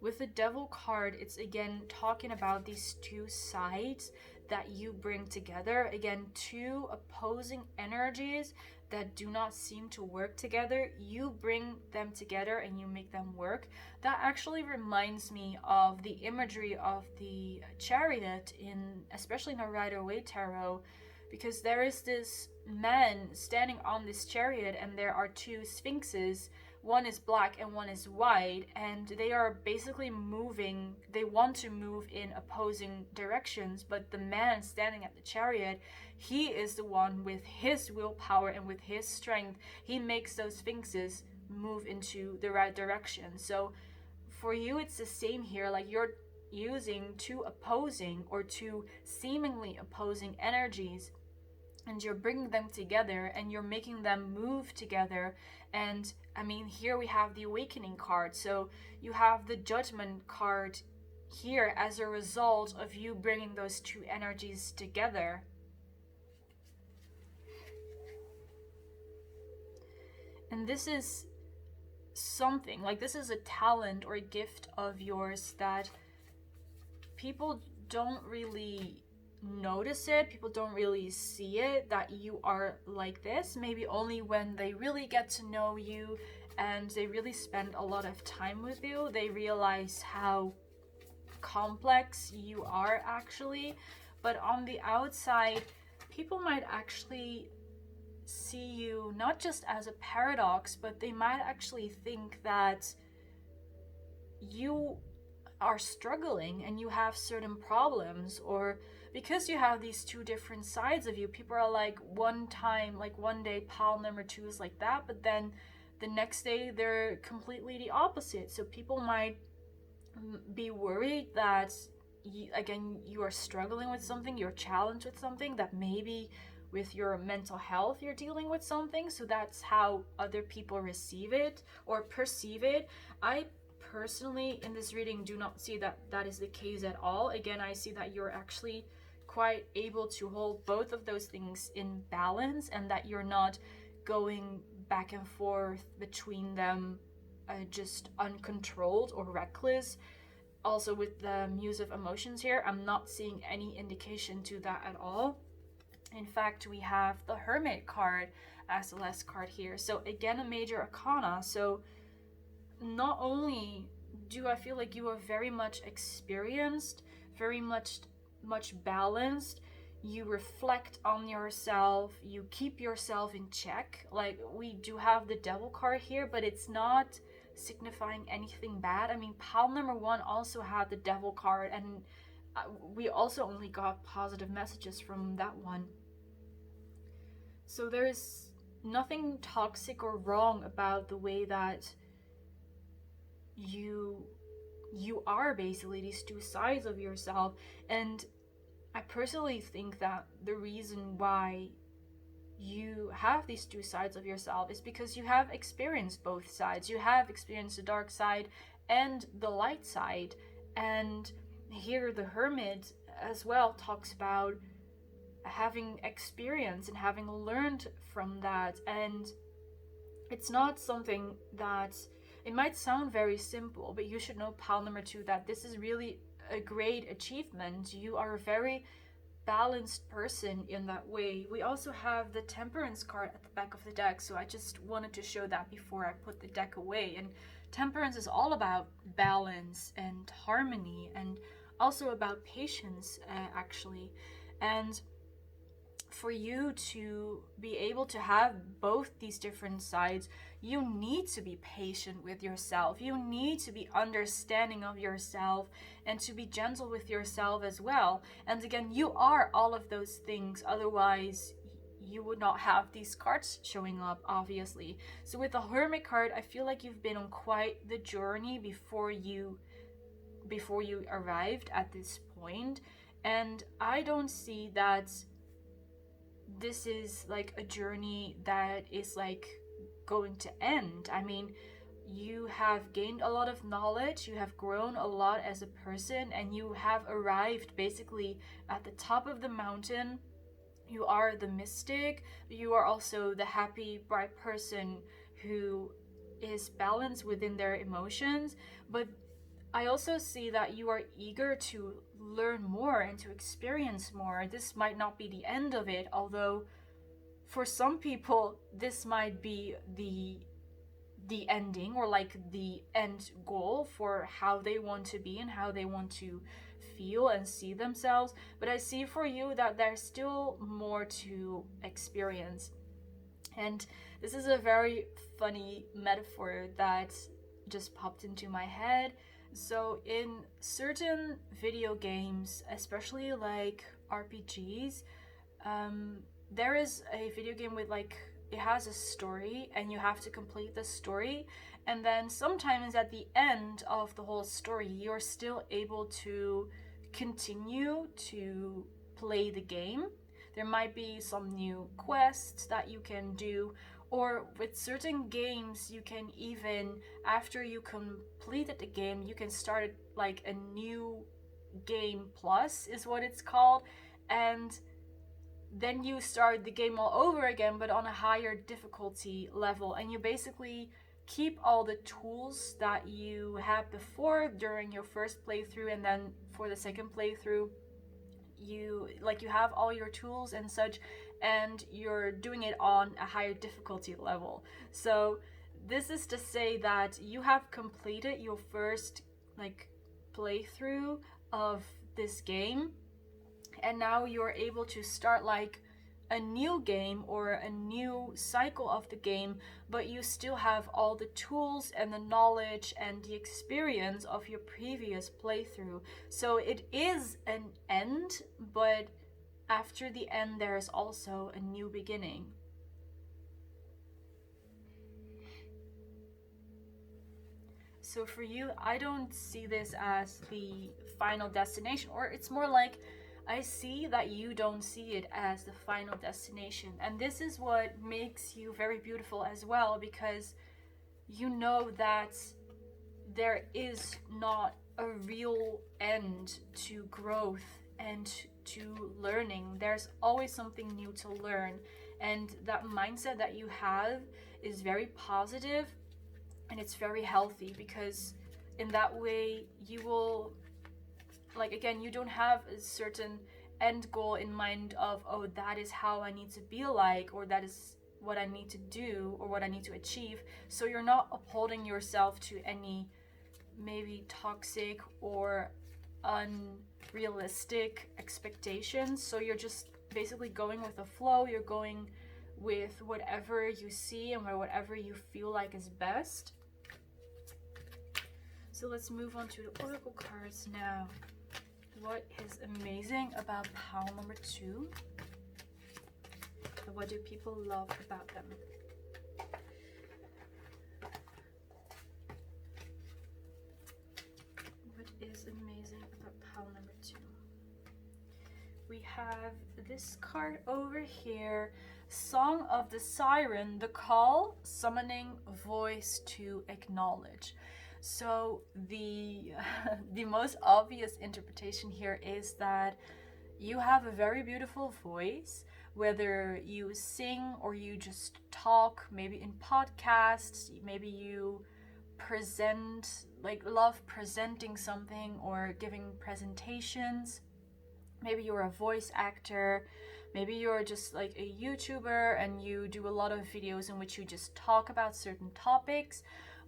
With the Devil card, it's again talking about these two sides that you bring together. Again, two opposing energies that do not seem to work together. You bring them together and you make them work. That actually reminds me of the imagery of the Chariot, especially in the Rider-Waite Tarot, because there is this man standing on this chariot, and there are two sphinxes. One is black and one is white, and they are basically moving. They want to move in opposing directions, but the man standing at the chariot, he is the one with his willpower and with his strength. He makes those sphinxes move into the right direction. So for you, it's the same here. Like, you're using two opposing or two seemingly opposing energies, and you're bringing them together and you're making them move together. And I mean, here we have the Awakening card, so you have the Judgment card here as a result of you bringing those two energies together. And this is something, like, this is a talent or a gift of yours that people don't really notice it, people don't really see it, that you are like this. Maybe only when they really get to know you and they really spend a lot of time with you, they realize how complex you are actually. But on the outside, people might actually see you not just as a paradox, but they might actually think that you are struggling and you have certain problems, or because you have these two different sides of you, people are like, one day pile number two is like that, but then the next day they're completely the opposite. So people might be worried that you are struggling with something, you're challenged with something, that maybe with your mental health you're dealing with something. So that's how other people receive it or perceive it. I personally, in this reading, do not see that that is the case at all. Again, I see that you're actually quite able to hold both of those things in balance, and that you're not going back and forth between them just uncontrolled or reckless. Also, with the Muse of Emotions here, I'm not seeing any indication to that at all. In fact, we have the Hermit card as the last card here. So again, a major arcana. So not only do I feel like you are very much experienced, very much balanced, you reflect on yourself, you keep yourself in check. Like, we do have the Devil card here, but it's not signifying anything bad. I mean, pile number one also had the Devil card, and we also only got positive messages from that one. So there's nothing toxic or wrong about the way that you are basically these two sides of yourself. And I personally think that the reason why you have these two sides of yourself is because you have experienced both sides. You have experienced the dark side and the light side. And here the Hermit as well talks about having experience and having learned from that. And it's not something that, it might sound very simple, but you should know, pile number two, that this is really a great achievement. You are a very balanced person in that way. We also have the Temperance card at the back of the deck, so I just wanted to show that before I put the deck away. And Temperance is all about balance and harmony, and also about patience, actually. And for you to be able to have both these different sides, you need to be patient with yourself. You need to be understanding of yourself and to be gentle with yourself as well. And again, you are all of those things. Otherwise, you would not have these cards showing up, obviously. So with the Hermit card, I feel like you've been on quite the journey before you arrived at this point. And I don't see that this is like a journey that is like going to end. I mean, you have gained a lot of knowledge, you have grown a lot as a person, and you have arrived basically at the top of the mountain. You are the mystic, you are also the happy, bright person who is balanced within their emotions. But I also see that you are eager to learn more and to experience more. This might not be the end of it, although for some people this might be the ending, or like the end goal for how they want to be and how they want to feel and see themselves. But I see for you that there's still more to experience. And this is a very funny metaphor that just popped into my head. So in certain video games, especially like RPGs, there is a video game with like, it has a story and you have to complete the story, and then sometimes at the end of the whole story you're still able to continue to play the game. There might be some new quests that you can do, or with certain games you can even, after you completed the game, you can start like a new game plus is what it's called, and then you start the game all over again but on a higher difficulty level, and you basically keep all the tools that you had before during your first playthrough, and then for the second playthrough you have all your tools and such, and you're doing it on a higher difficulty level. So this is to say that you have completed your first like playthrough of this game, and now you're able to start like a new game or a new cycle of the game, but you still have all the tools and the knowledge and the experience of your previous playthrough. So it is an end, but after the end there is also a new beginning. So for you, I don't see this as the final destination, or it's more like I see that you don't see it as the final destination. And this is what makes you very beautiful as well, because you know that there is not a real end to growth and to learning. There's always something new to learn. And that mindset that you have is very positive, and it's very healthy, because in that way you will, like, again, you don't have a certain end goal in mind of, oh, that is how I need to be like, or that is what I need to do, or what I need to achieve. So you're not upholding yourself to any maybe toxic or unrealistic expectations. So you're just basically going with the flow. You're going with whatever you see and whatever you feel like is best. So let's move on to the oracle cards now. What is amazing about pile number 2? And what do people love about them? What is amazing about pile number 2? We have this card over here, Song of the Siren, the call, summoning voice to acknowledge. So the most obvious interpretation here is that you have a very beautiful voice, whether you sing or you just talk, maybe in podcasts, maybe you present, like love presenting something or giving presentations. Maybe you're a voice actor, maybe you're just like a YouTuber and you do a lot of videos in which you just talk about certain topics.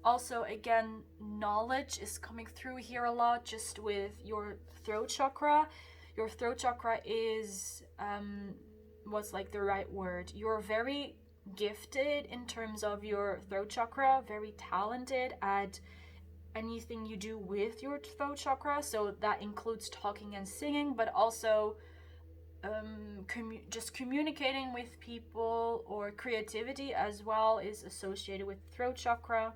Also, again, knowledge is coming through here a lot, just with your throat chakra. Your throat chakra is, what's like the right word? You're very gifted in terms of your throat chakra, very talented at anything you do with your throat chakra. So that includes talking and singing, but also just communicating with people, or creativity as well is associated with throat chakra.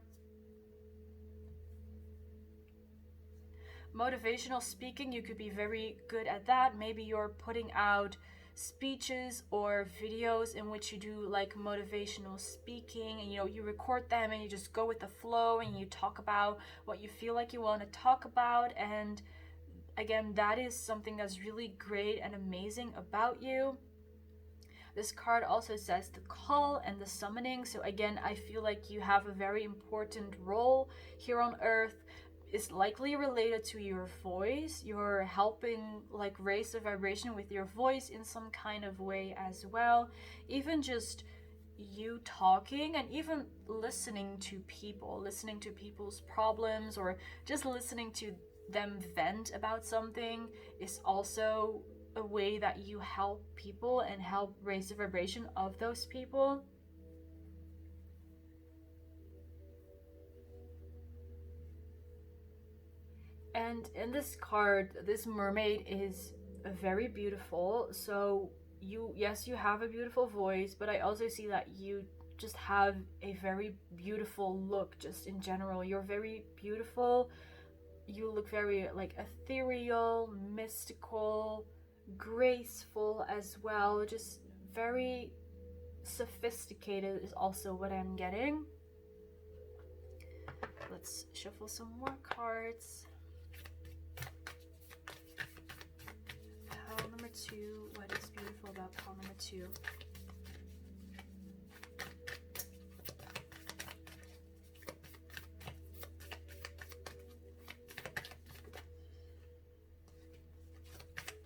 Motivational speaking, you could be very good at that. Maybe you're putting out speeches or videos in which you do like motivational speaking, and you record them and you just go with the flow and you talk about what you feel like you want to talk about. And again, that is something that's really great and amazing about you. This card also says the call and the summoning. So again, I feel like you have a very important role here on Earth. Is likely related to your voice. You're helping like raise the vibration with your voice in some kind of way as well. Even just you talking and even listening to people, listening to people's problems, or just listening to them vent about something is also a way that you help people and help raise the vibration of those people. And in this card, this mermaid is very beautiful. So you have a beautiful voice, but I also see that you just have a very beautiful look just in general. You're very beautiful. You look very like ethereal, mystical, graceful as well. Just very sophisticated is also what I'm getting. Let's shuffle some more cards. Pile number 2. What is beautiful about pile number 2?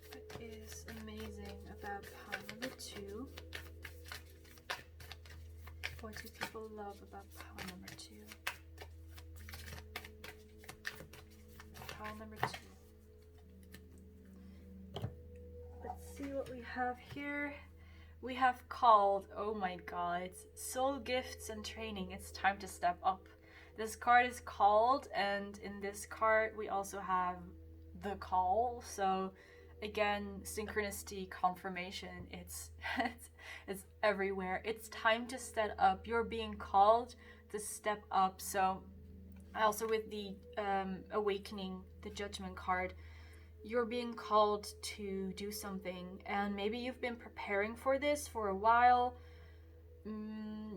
What is people love about pile number 2? Pile number 2. Let's see what we have here. We have called. Oh my god. Soul gifts and training. It's time to step up. This card is called, and in this card we also have the call. So again, synchronicity, confirmation, it's everywhere. It's time to step up. You're being called to step up. So also with the awakening, the judgment card, you're being called to do something, and maybe you've been preparing for this for a while.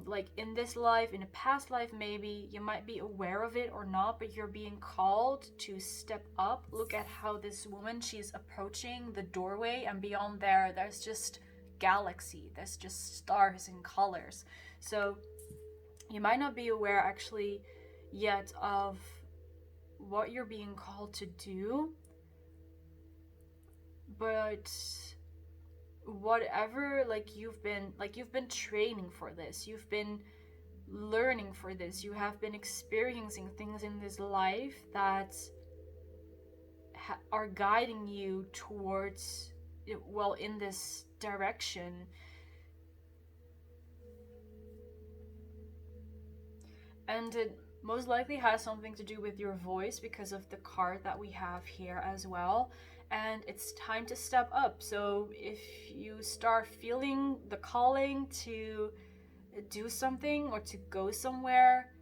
Like in this life, in a past life, maybe you might be aware of it or not, but you're being called to step up. Look at how this woman, she's approaching the doorway, and beyond there's just galaxy, there's just stars and colors. So you might not be aware actually yet of what you're being called to do, but whatever, you've been training for this, you've been learning for this, you have been experiencing things in this life that are guiding you towards, well, in this direction. And it most likely has something to do with your voice because of the card that we have here as well. And it's time to step up. So if you start feeling the calling to do something or to go somewhere,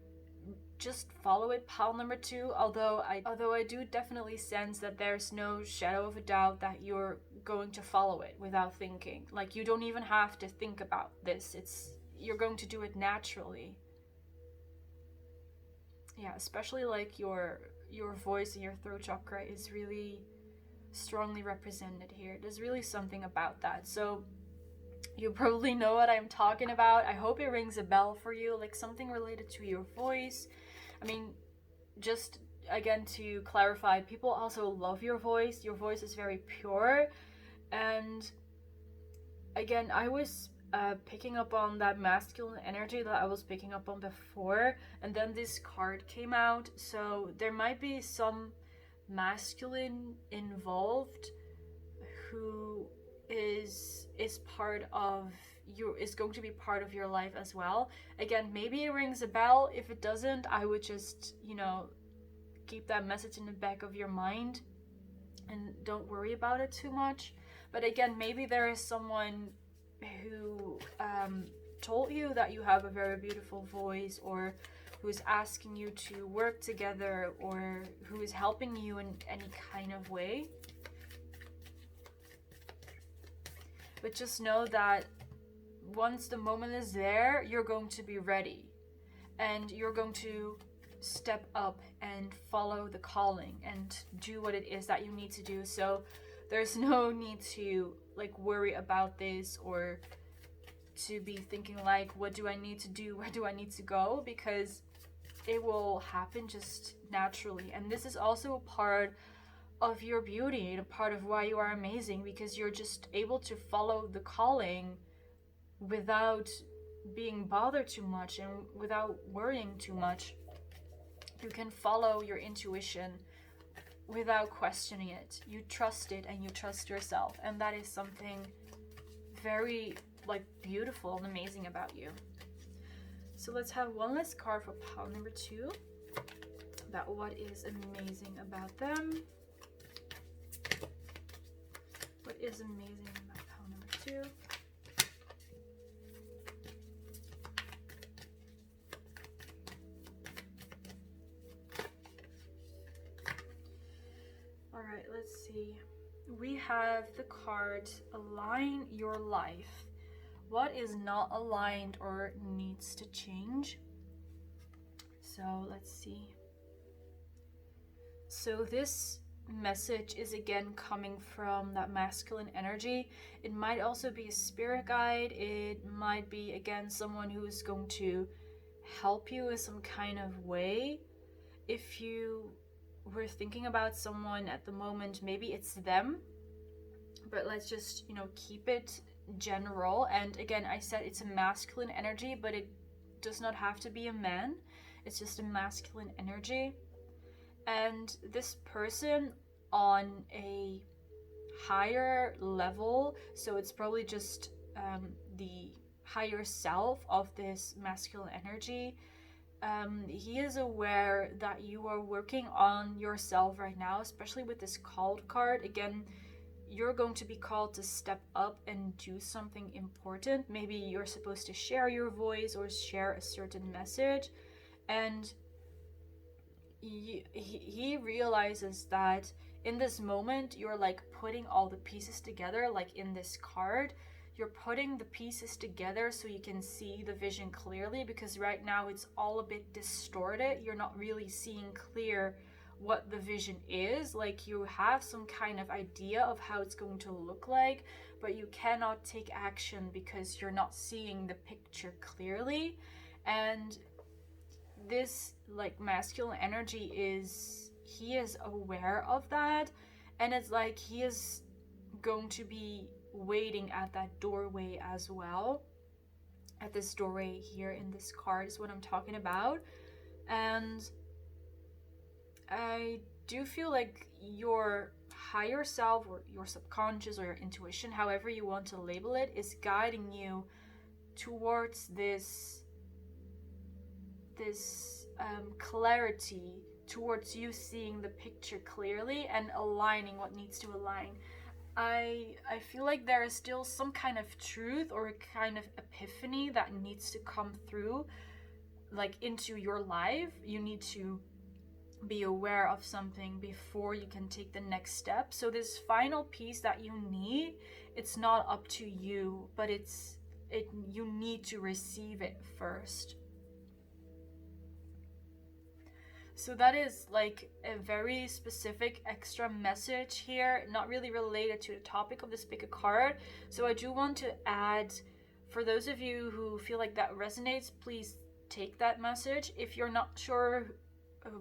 just follow it, pile number 2. Although I do definitely sense that there's no shadow of a doubt that you're going to follow it without thinking. Like, you don't even have to think about this. You're going to do it naturally. Yeah, especially like your voice and your throat chakra is really strongly represented here. There's really something about that. So you probably know what I'm talking about. I hope it rings a bell for you, like something related to your voice. I mean, just again to clarify, people also love your voice. Your voice is very pure. And again, I was picking up on that masculine energy that I was picking up on before, and then this card came out. So there might be some masculine involved who is part of you, is going to be part of your life as well. Again, maybe it rings a bell. If it doesn't, I would just, keep that message in the back of your mind and don't worry about it too much. But again, maybe there is someone who told you that you have a very beautiful voice, or who's asking you to work together, or who is helping you in any kind of way. But just know that once the moment is there, you're going to be ready, and you're going to step up and follow the calling and do what it is that you need to do. So there's no need to worry about this, or to be thinking what do I need to do, where do I need to go, because it will happen just naturally. And this is also a part of your beauty and a part of why you are amazing, because you're just able to follow the calling without being bothered too much and without worrying too much. You can follow your intuition without questioning it. You trust it, and you trust yourself, and that is something very beautiful and amazing about you. So let's have one last card for pile number 2 about what is amazing about them. What is amazing about pile number 2? Alright, let's see. We have the card Align Your Life. What is not aligned or needs to change? So let's see. So this message is again coming from that masculine energy. It might also be a spirit guide. It might be again someone who is going to help you in some kind of way. If you were thinking about someone at the moment, maybe it's them, but let's just keep it general. And again, I said it's a masculine energy, but it does not have to be a man. It's just a masculine energy. And this person on a higher level, so it's probably just the higher self of this masculine energy, he is aware that you are working on yourself right now, especially with this called card. Again, you're going to be called to step up and do something important. Maybe you're supposed to share your voice or share a certain message, and he realizes that in this moment you're like putting all the pieces together, like in this card you're putting the pieces together so you can see the vision clearly, because right now it's all a bit distorted. You're not really seeing clear what the vision is. Like, you have some kind of idea of how it's going to look like, but you cannot take action because you're not seeing the picture clearly. And this like masculine energy he is aware of that, and it's like he is going to be waiting at that doorway as well. At this doorway here in this card is what I'm talking about. And I do feel like your higher self, or your subconscious, or your intuition, however you want to label it, is guiding you towards this clarity, towards you seeing the picture clearly and aligning what needs to align. I feel like there is still some kind of truth or a kind of epiphany that needs to come through, like into your life. You need to be aware of something before you can take the next step. So this final piece that you need, it's not up to you, but you need to receive it first. So that is like a very specific extra message here, not really related to the topic of this pick a card. So I do want to add, for those of you who feel like that resonates, please take that message. If you're not sure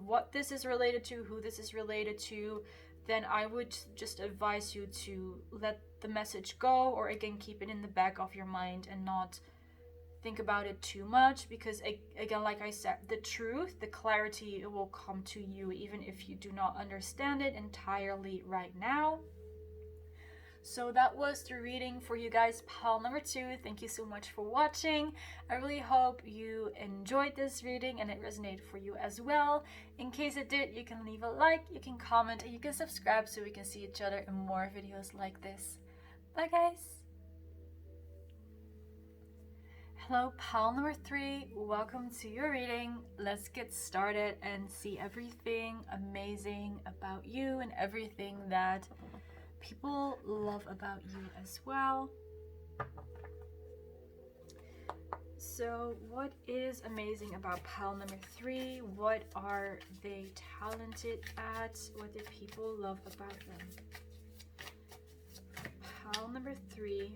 what this is related to, who this is related to, then I would just advise you to let the message go, or again keep it in the back of your mind and not think about it too much, because again, like I said, the truth, the clarity, it will come to you even if you do not understand it entirely right now. So that was the reading for you guys, pile number 2. Thank you so much for watching. I really hope you enjoyed this reading and it resonated for you as well. In case it did, you can leave a like, you can comment, and you can subscribe so we can see each other in more videos like this. Bye guys! Hello, pile number 3. Welcome to your reading. Let's get started and see everything amazing about you and everything that people love about you as well. So what is amazing about pile number 3? What are they talented at? What do people love about them? Pile number 3.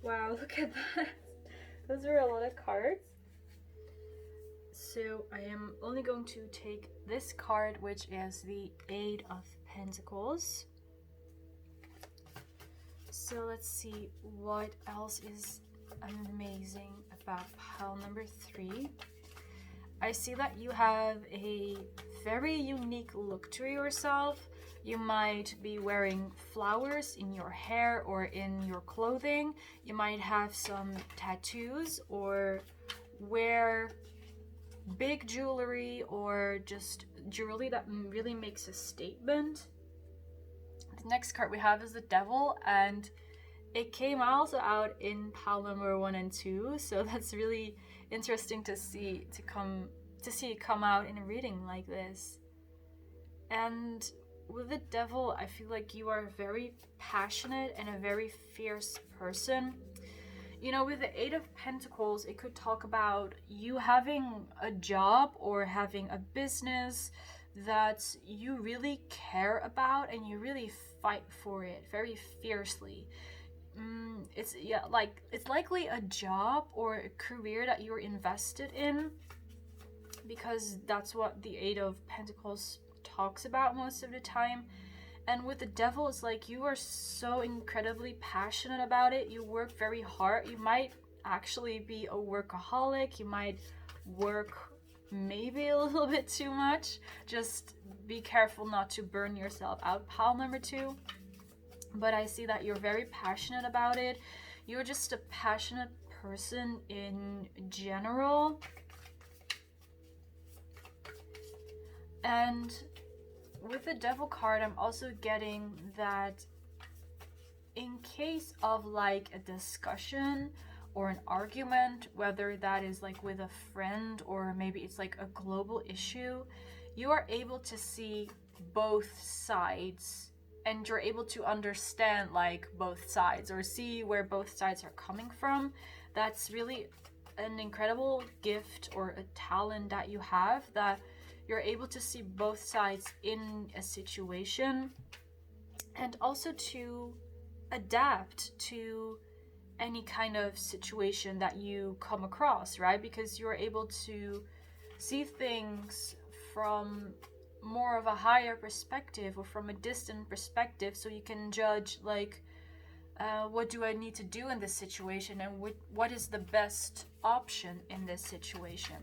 Wow, look at that. Those are a lot of cards. So I am only going to take this card, which is the 8 of Pentacles. So let's see what else is amazing about pile number 3. I see that you have a very unique look to yourself. You might be wearing flowers in your hair or in your clothing. You might have some tattoos or wear big jewelry, or just jewelry that really makes a statement. The next card we have is the Devil, and it came also out in pile number 1 and 2, so that's really interesting to see it come out in a reading like this. And with the Devil, I feel like you are very passionate and a very fierce person. You know, with the 8 of Pentacles, it could talk about you having a job or having a business that you really care about and you really fight for it very fiercely. It's likely a job or a career that you're invested in. because that's what the Eight of Pentacles talks about most of the time. And with the Devil, it's like you are so incredibly passionate about it. You work very hard. You might actually be a workaholic. You might work maybe a little bit too much. Just be careful not to burn yourself out, pile number 2. But I see that you're very passionate about it. You're just a passionate person in general. And with the Devil card, I'm also getting that in case of like a discussion or an argument, whether that is like with a friend or maybe it's like a global issue, you are able to see both sides and you're able to understand like both sides or see where both sides are coming from. That's really an incredible gift or a talent that you have, that you're able to see both sides in a situation and also to adapt to any kind of situation that you come across, right? Because you're able to see things from more of a higher perspective or from a distant perspective, so you can judge like what do I need to do in this situation and what is the best option in this situation.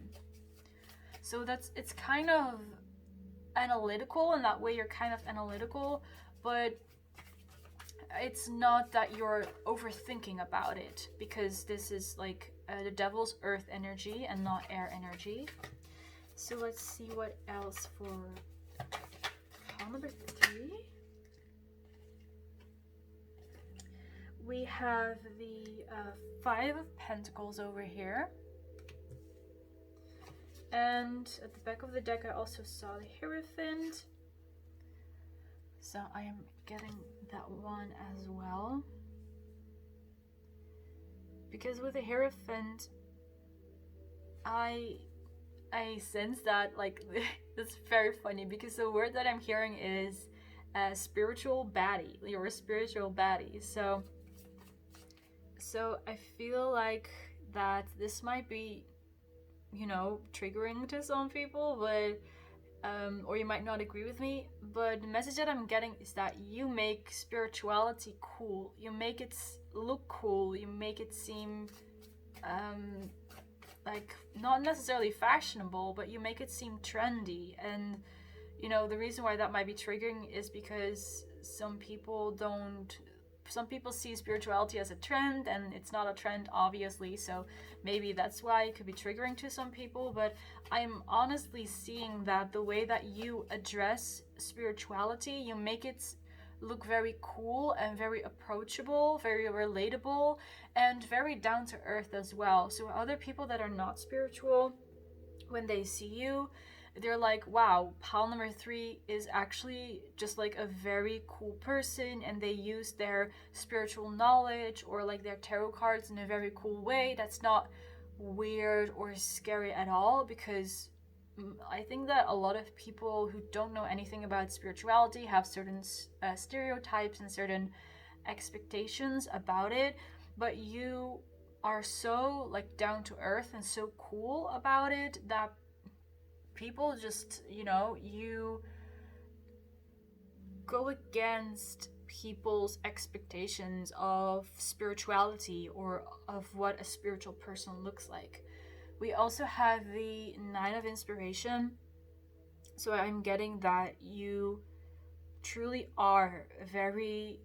So it's kind of analytical, and that way you're kind of analytical, but it's not that you're overthinking about it, because this is like the Devil's earth energy and not air energy. So let's see what else for pile number 3. We have the 5 of Pentacles over here. And at the back of the deck I also saw the Hierophant. So I am getting that one as well. Because with the Hierophant, I sense that, like, it's very funny because the word that I'm hearing is spiritual baddie. You're a spiritual baddie. So I feel like that this might be, you know, triggering to some people, but or you might not agree with me, but the message that I'm getting is that you make spirituality cool. You make it look cool. You make it seem like not necessarily fashionable, but you make it seem trendy. And you know, the reason why that might be triggering is because some people see spirituality as a trend, and it's not a trend, obviously, so maybe that's why it could be triggering to some people. But I'm honestly seeing that the way that you address spirituality, you make it look very cool and very approachable, very relatable, and very down to earth as well. So other people that are not spiritual, when they see you, they're like, wow, pile number 3 is actually just like a very cool person, and they use their spiritual knowledge or like their tarot cards in a very cool way that's not weird or scary at all. Because I think that a lot of people who don't know anything about spirituality have certain stereotypes and certain expectations about it, but you are so like down to earth and so cool about it that people just, you know, you go against people's expectations of spirituality or of what a spiritual person looks like. We also have the 9 of Inspiration. So I'm getting that you truly are very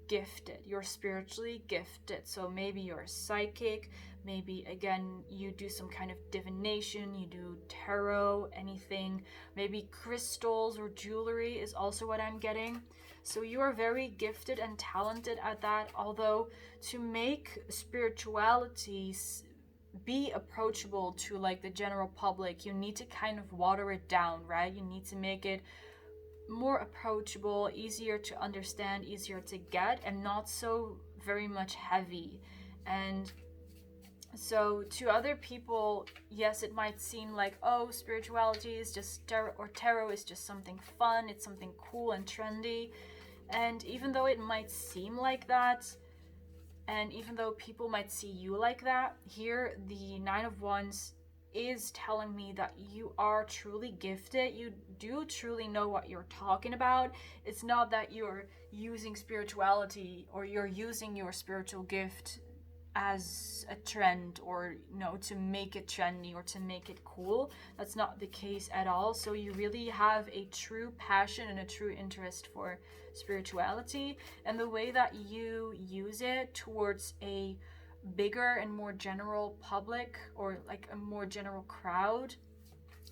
gifted. You're spiritually gifted. So maybe you're psychic. Maybe, again, you do some kind of divination, you do tarot, anything. Maybe crystals or jewelry is also what I'm getting. So you are very gifted and talented at that. Although to make spirituality be approachable to like the general public, you need to kind of water it down, right? You need to make it more approachable, easier to understand, easier to get, and not so very much heavy. And so to other people, yes, it might seem like, oh, spirituality is just tarot is just something fun, it's something cool and trendy. And even though it might seem like that, and even though people might see you like that, here the 9 of Wands is telling me that you are truly gifted. You do truly know what you're talking about. It's not that you're using spirituality or you're using your spiritual gift as a trend, or to make it trendy or to make it cool. That's not the case at all. So you really have a true passion and a true interest for spirituality, and the way that you use it towards a bigger and more general public, or like a more general crowd,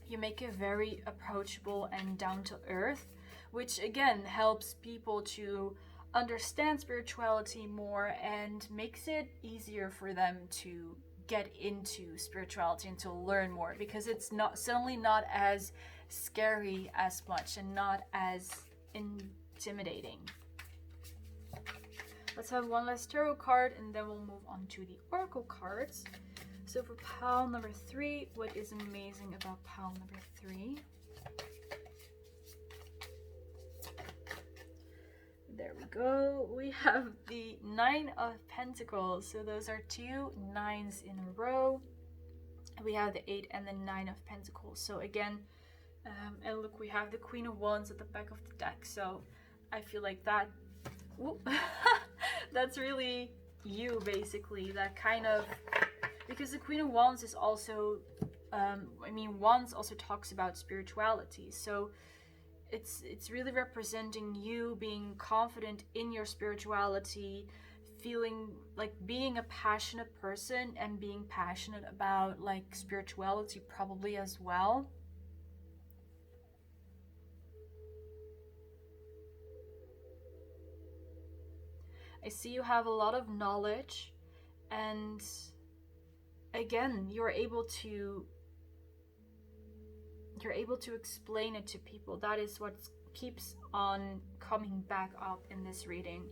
you make it very approachable and down to earth, which again helps people to understand spirituality more and makes it easier for them to get into spirituality and to learn more, because it's not suddenly not as scary as much and not as intimidating. Let's have one last tarot card and then we'll move on to the oracle cards. So for pile number 3, what is amazing about pile number 3? There we go. We have the 9 of Pentacles. So those are 2 9s in a row. We have the 8 and the 9 of Pentacles. So again, and look, we have the Queen of Wands at the back of the deck. So I feel like that, that's really you, basically. That kind of, because the Queen of Wands is also, Wands also talks about spirituality. So it's really representing you being confident in your spirituality, feeling like being a passionate person and being passionate about like spirituality probably as well. I see you have a lot of knowledge, and again, you're able to explain it to people. That is what keeps on coming back up in this reading.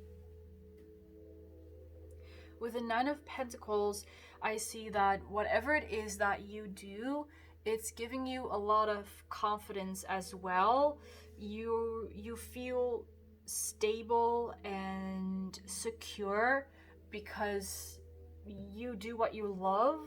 With the 9 of Pentacles, I see that whatever it is that you do, it's giving you a lot of confidence as well. You feel stable and secure because you do what you love,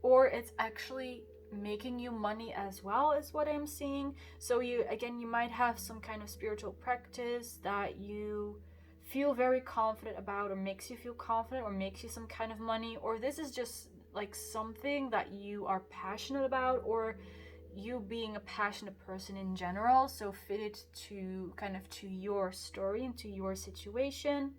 or it's actually making you money as well, is what I'm seeing. So you might have some kind of spiritual practice that you feel very confident about, or makes you feel confident, or makes you some kind of money, or this is just like something that you are passionate about, or you being a passionate person in general, so fit it to kind of to your story and to your situation.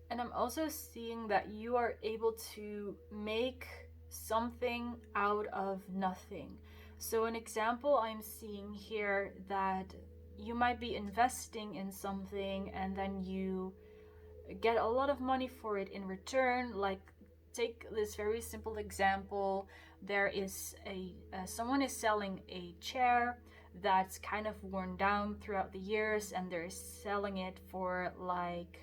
And I'm also seeing that you are able to make something out of nothing. So an example I'm seeing here, that you might be investing in something and then you get a lot of money for it in return. Like, take this very simple example. There is someone is selling a chair that's kind of worn down throughout the years, and they're selling it for like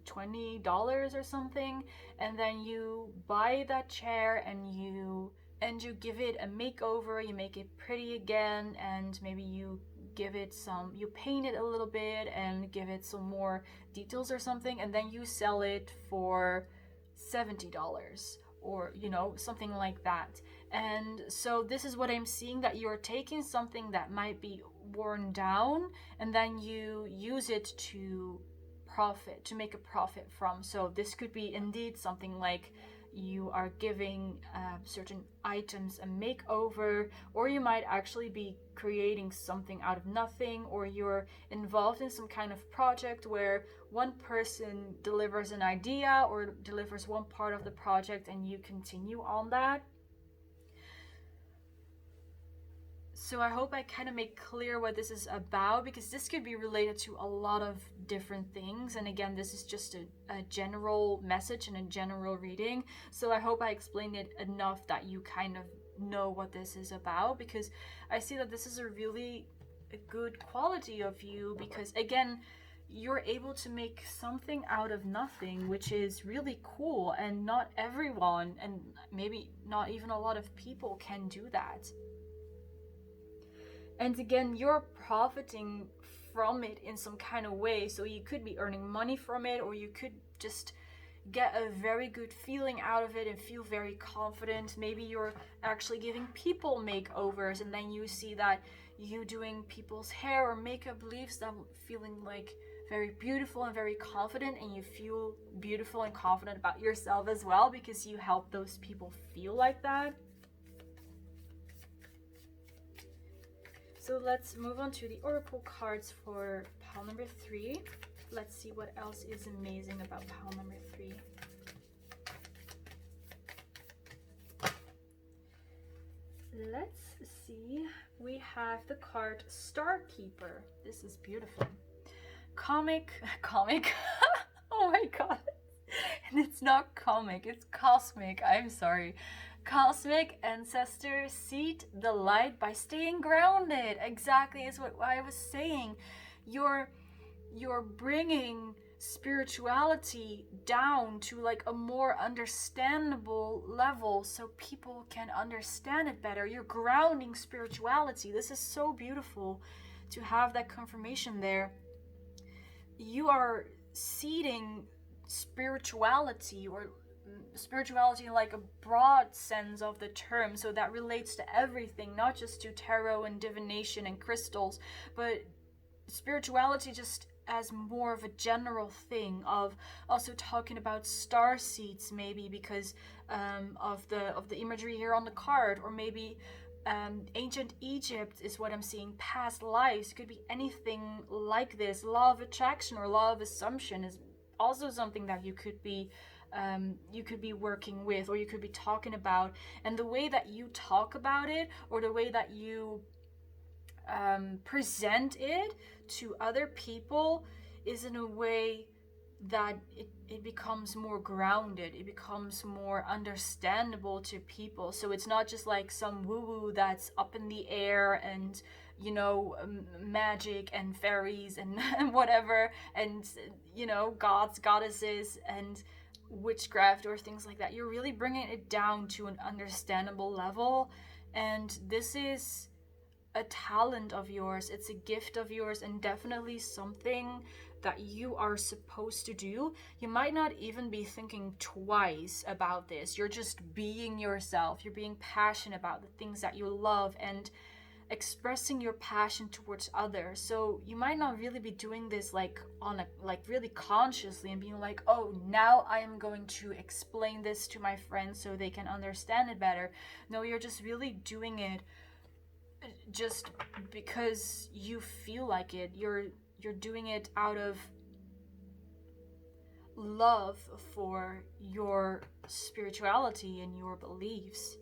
$20 or something, and then you buy that chair and you give it a makeover, you make it pretty again, and maybe you paint it a little bit and give it some more details or something, and then you sell it for $70 or something like that. And so this is what I'm seeing, that you're taking something that might be worn down and then you use it to make a profit from. So this could be indeed something like you are giving certain items a makeover, or you might actually be creating something out of nothing, or you're involved in some kind of project where one person delivers an idea or delivers one part of the project and you continue on that. So I hope I kind of make clear what this is about, because this could be related to a lot of different things. And again, this is just a general message and a general reading. So I hope I explained it enough that you kind of know what this is about, because I see that this is a really good quality of you, because again, you're able to make something out of nothing, which is really cool, and not everyone, and maybe not even a lot of people, can do that. And again, you're profiting from it in some kind of way. So you could be earning money from it, or you could just get a very good feeling out of it and feel very confident. Maybe you're actually giving people makeovers, and then you see that you doing people's hair or makeup leaves them feeling like very beautiful and very confident, and you feel beautiful and confident about yourself as well because you help those people feel like that. So let's move on to the oracle cards for pile number 3. Let's see what else is amazing about pile number 3. Let's see. We have the card Starkeeper. This is beautiful. Comic. Oh my god. And it's not comic, it's cosmic. I'm sorry. Cosmic ancestor, seed the light by staying grounded. Exactly is what I was saying. You're bringing spirituality down to like a more understandable level so people can understand it better. You're grounding spirituality. This is so beautiful to have that confirmation there. You are seeding spirituality, or spirituality in like a broad sense of the term, so that relates to everything, not just to tarot and divination and crystals, but spirituality just as more of a general thing, of also talking about star seeds maybe because of the imagery here on the card, or maybe ancient Egypt is what I'm seeing, past lives. It could be anything like this. Law of attraction or law of assumption is also something that you could be working with, or you could be talking about. And the way that you talk about it, or the way that you present it to other people, is in a way that it becomes more grounded, it becomes more understandable to people. So it's not just like some woo-woo that's up in the air and, you know, magic and fairies and whatever, and, you know, gods, goddesses and witchcraft or things like that. You're really bringing it down to an understandable level, and this is a talent of yours, it's a gift of yours, and definitely something that you are supposed to do. You might not even be thinking twice about this. You're just being yourself. You're being passionate about the things that you love and expressing your passion towards others. So you might not really be doing this like really consciously and being like, oh, now I am going to explain this to my friends so they can understand it better. No, you're just really doing it just because you feel like it. You're doing it out of love for your spirituality and your beliefs.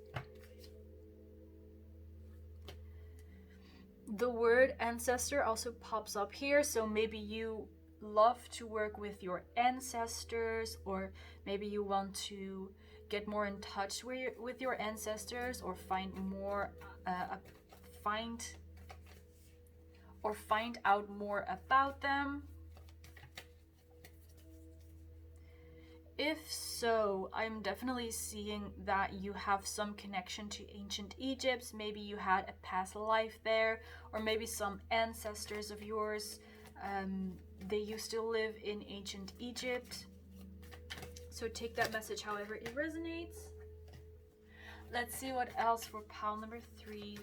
The word ancestor also pops up here, so maybe you love to work with your ancestors, or maybe you want to get more in touch with your ancestors, or find out more about them. If so, I'm definitely seeing that you have some connection to ancient Egypt. Maybe you had a past life there, or maybe some ancestors of yours, they used to live in ancient Egypt. So take that message however it resonates. Let's see what else for pile number 3.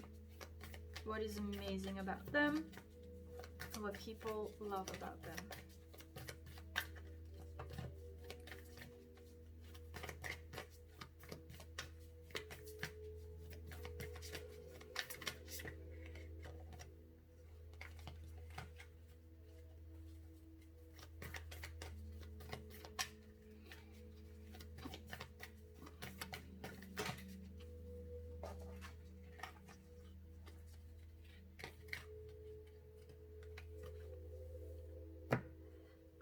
What is amazing about them, and what people love about them.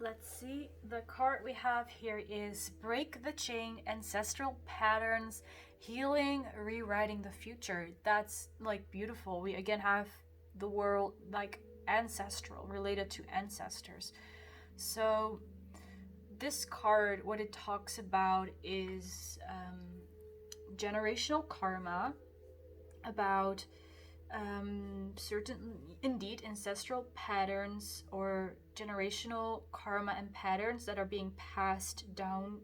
Let's see, the card we have here is Break the Chain, Ancestral Patterns, Healing, Rewriting the Future. That's like beautiful. We again have the world like ancestral, related to ancestors. So this card, what it talks about is generational karma, about certain, indeed, ancestral patterns or generational karma and patterns that are being passed down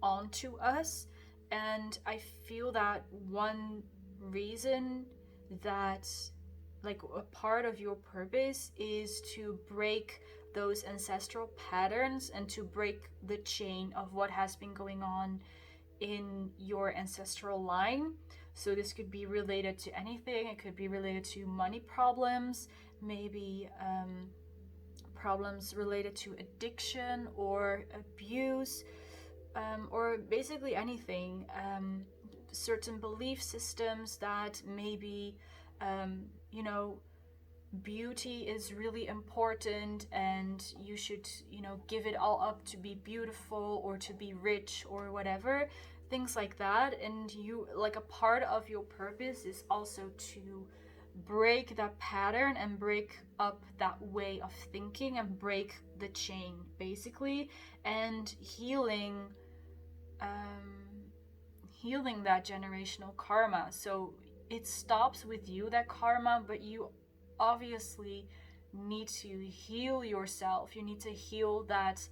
onto us. And I feel that one reason that, like, a part of your purpose is to break those ancestral patterns and to break the chain of what has been going on in your ancestral line. So this could be related to anything. It could be related to money problems, maybe problems related to addiction or abuse, or basically anything. Certain belief systems that maybe, you know, beauty is really important and you should, you know, give it all up to be beautiful or to be rich or whatever, things like that. And you, like, a part of your purpose is also to break that pattern and break up that way of thinking and break the chain, basically, and healing that generational karma. So it stops with you, that karma, but you obviously need to heal yourself. You need to heal that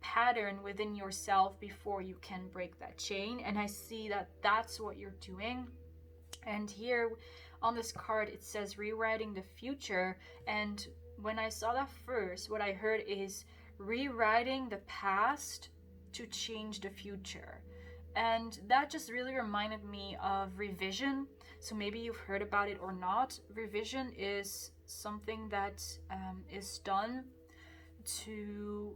pattern within yourself before you can break that chain. And I see that that's what you're doing. And here on this card it says rewriting the future. And when I saw that first, what I heard is rewriting the past to change the future. And that just really reminded me of revision. So maybe you've heard about it or not. Revision is something that is done to,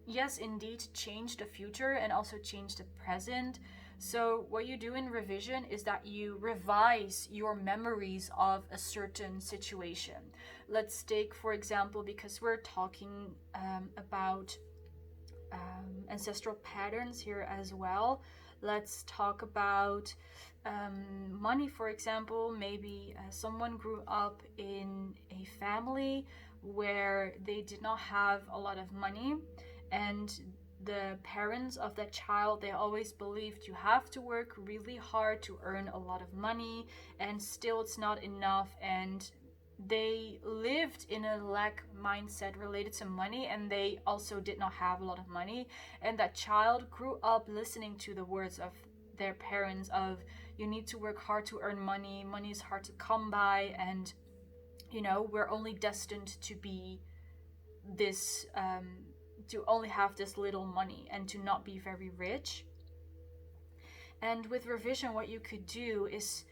yes, indeed, change the future and also change the present. So what you do in revision is that you revise your memories of a certain situation. Let's take, for example, because we're talking about ancestral patterns here as well, let's talk about money, for example. Maybe someone grew up in a family where they did not have a lot of money, and the parents of that child, they always believed you have to work really hard to earn a lot of money, and still it's not enough. And they lived in a lack mindset related to money, and they also did not have a lot of money. And that child grew up listening to the words of their parents of, you need to work hard to earn money, money is hard to come by, and, you know, we're only destined to be this, to only have this little money and to not be very rich. And with revision, what you could do is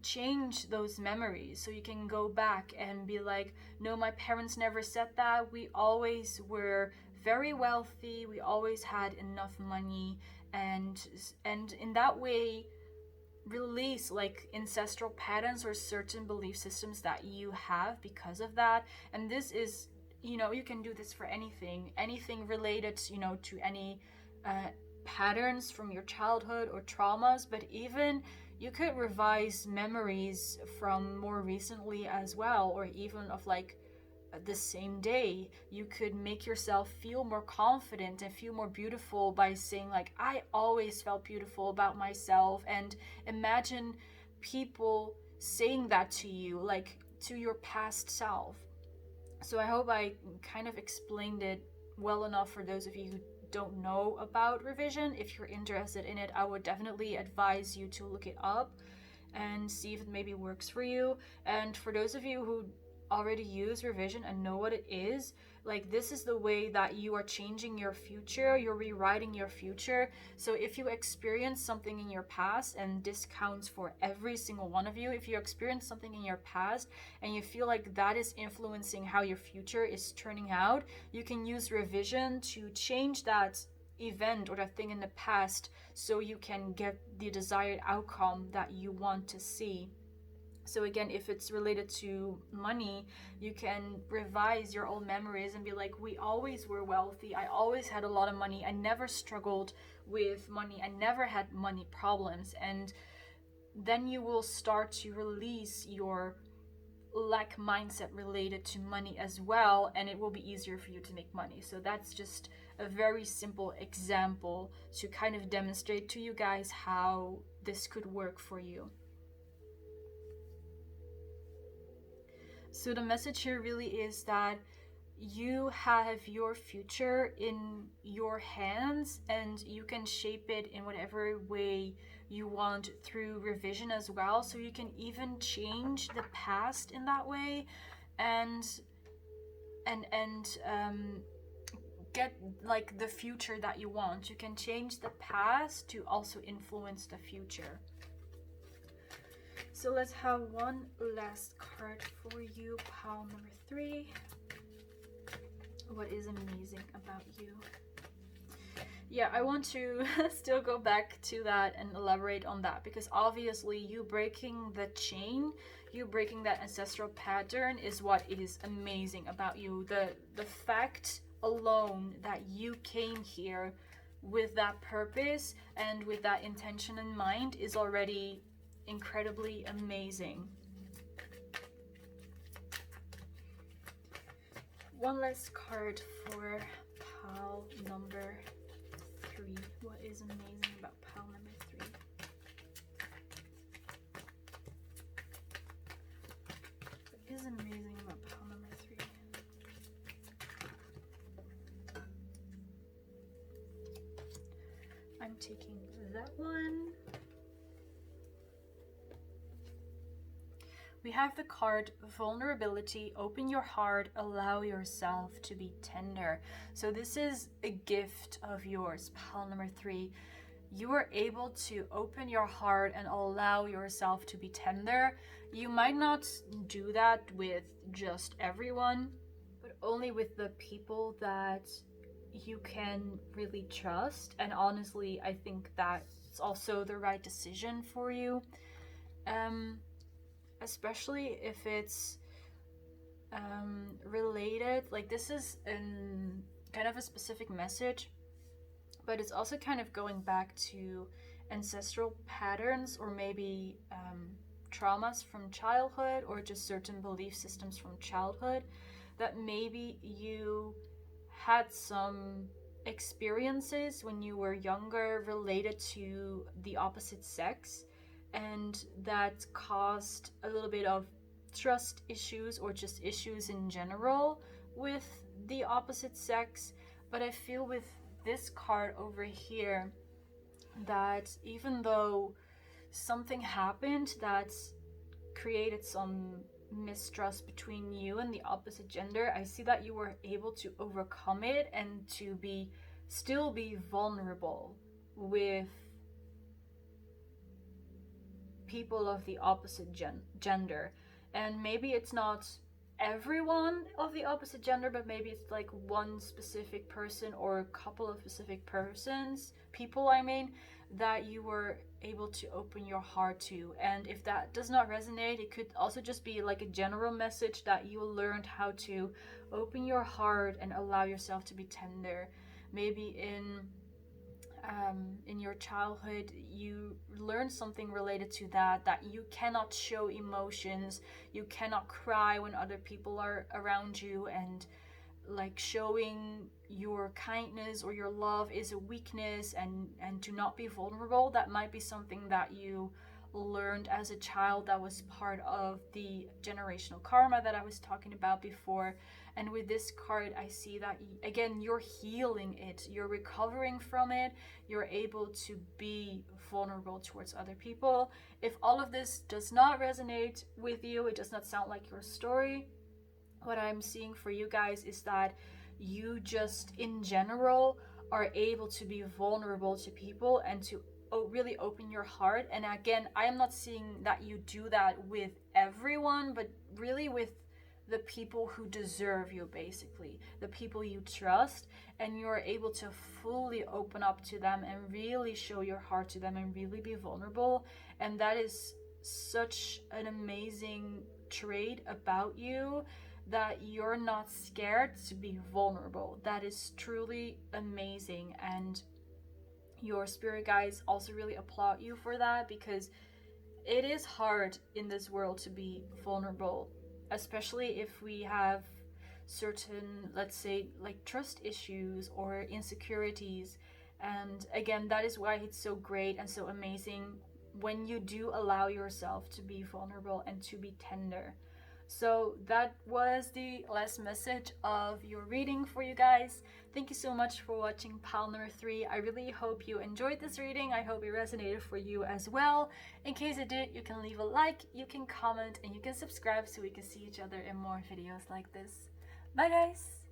change those memories, so you can go back and be like, no, my parents never said that. We always were very wealthy, we always had enough money. And in that way release like ancestral patterns or certain belief systems that you have because of that. And this is, you know, you can do this for anything related, you know, to any patterns from your childhood or traumas. But even you could revise memories from more recently as well, or even of like the same day. You could make yourself feel more confident and feel more beautiful by saying like, I always felt beautiful about myself. And imagine people saying that to you, like to your past self. So I hope I kind of explained it well enough for those of you who don't know about revision. If you're interested in it, I would definitely advise you to look it up and see if it maybe works for you. And for those of you who already use revision and know what it is, like, this is the way that you are changing your future, you're rewriting your future. So if you experience something in your past, and this counts for every single one of you, if you experience something in your past and you feel like that is influencing how your future is turning out, you can use revision to change that event or that thing in the past so you can get the desired outcome that you want to see. So again, if it's related to money, you can revise your old memories and be like, we always were wealthy, I always had a lot of money, I never struggled with money, I never had money problems. And then you will start to release your lack mindset related to money as well, and it will be easier for you to make money. So that's just a very simple example to kind of demonstrate to you guys how this could work for you. So the message here really is that you have your future in your hands, and you can shape it in whatever way you want through revision as well. So you can even change the past in that way, and get like the future that you want. You can change the past to also influence the future. So let's have one last card for you, pile number 3. What is amazing about you? Yeah, I want to still go back to that and elaborate on that, because obviously you breaking the chain, you breaking that ancestral pattern is what is amazing about you. The fact alone that you came here with that purpose and with that intention in mind is already incredibly amazing. One last card for pile number 3. What is amazing about pile number 3? What is amazing about pile number 3? I'm taking that one. We have the card vulnerability. Open your heart, allow yourself to be tender. So this is a gift of yours, pile number 3. You are able to open your heart and allow yourself to be tender. You might not do that with just everyone, but only with the people that you can really trust. And honestly, I think that's also the right decision for you. Especially if it's related, like this is kind of a specific message, but it's also kind of going back to ancestral patterns, or maybe traumas from childhood, or just certain belief systems from childhood, that maybe you had some experiences when you were younger related to the opposite sex, and that caused a little bit of trust issues, or just issues in general with the opposite sex. But I feel with this card over here that even though something happened that created some mistrust between you and the opposite gender, I see that you were able to overcome it and to still be vulnerable with people of the opposite gender. And maybe it's not everyone of the opposite gender, but maybe it's like one specific person or a couple of specific people that you were able to open your heart to. And if that does not resonate, it could also just be like a general message that you learned how to open your heart and allow yourself to be tender. Maybe in your childhood you learned something related to that you cannot show emotions, you cannot cry when other people are around you, and like showing your kindness or your love is a weakness, and to not be vulnerable. That might be something that you learned as a child that was part of the generational karma that I was talking about before. And with this card, I see that again, you're healing it, you're recovering from it, you're able to be vulnerable towards other people. If all of this does not resonate with you, it does not sound like your story, what I'm seeing for you guys is that you just in general are able to be vulnerable to people and to really open your heart. And again, I am not seeing that you do that with everyone, but really with the people who deserve you, basically the people you trust, and you're able to fully open up to them and really show your heart to them and really be vulnerable. And that is such an amazing trait about you, that you're not scared to be vulnerable. That is truly amazing. And your spirit guides also really applaud you for that, because it is hard in this world to be vulnerable, especially if we have certain, let's say, like trust issues or insecurities. And again, that is why it's so great and so amazing when you do allow yourself to be vulnerable and to be tender. So that was the last message of your reading for you guys. Thank you so much for watching pile number 3. I really hope you enjoyed this reading. I hope it resonated for you as well. In case it did, you can leave a like, you can comment, and you can subscribe so we can see each other in more videos like this. Bye guys!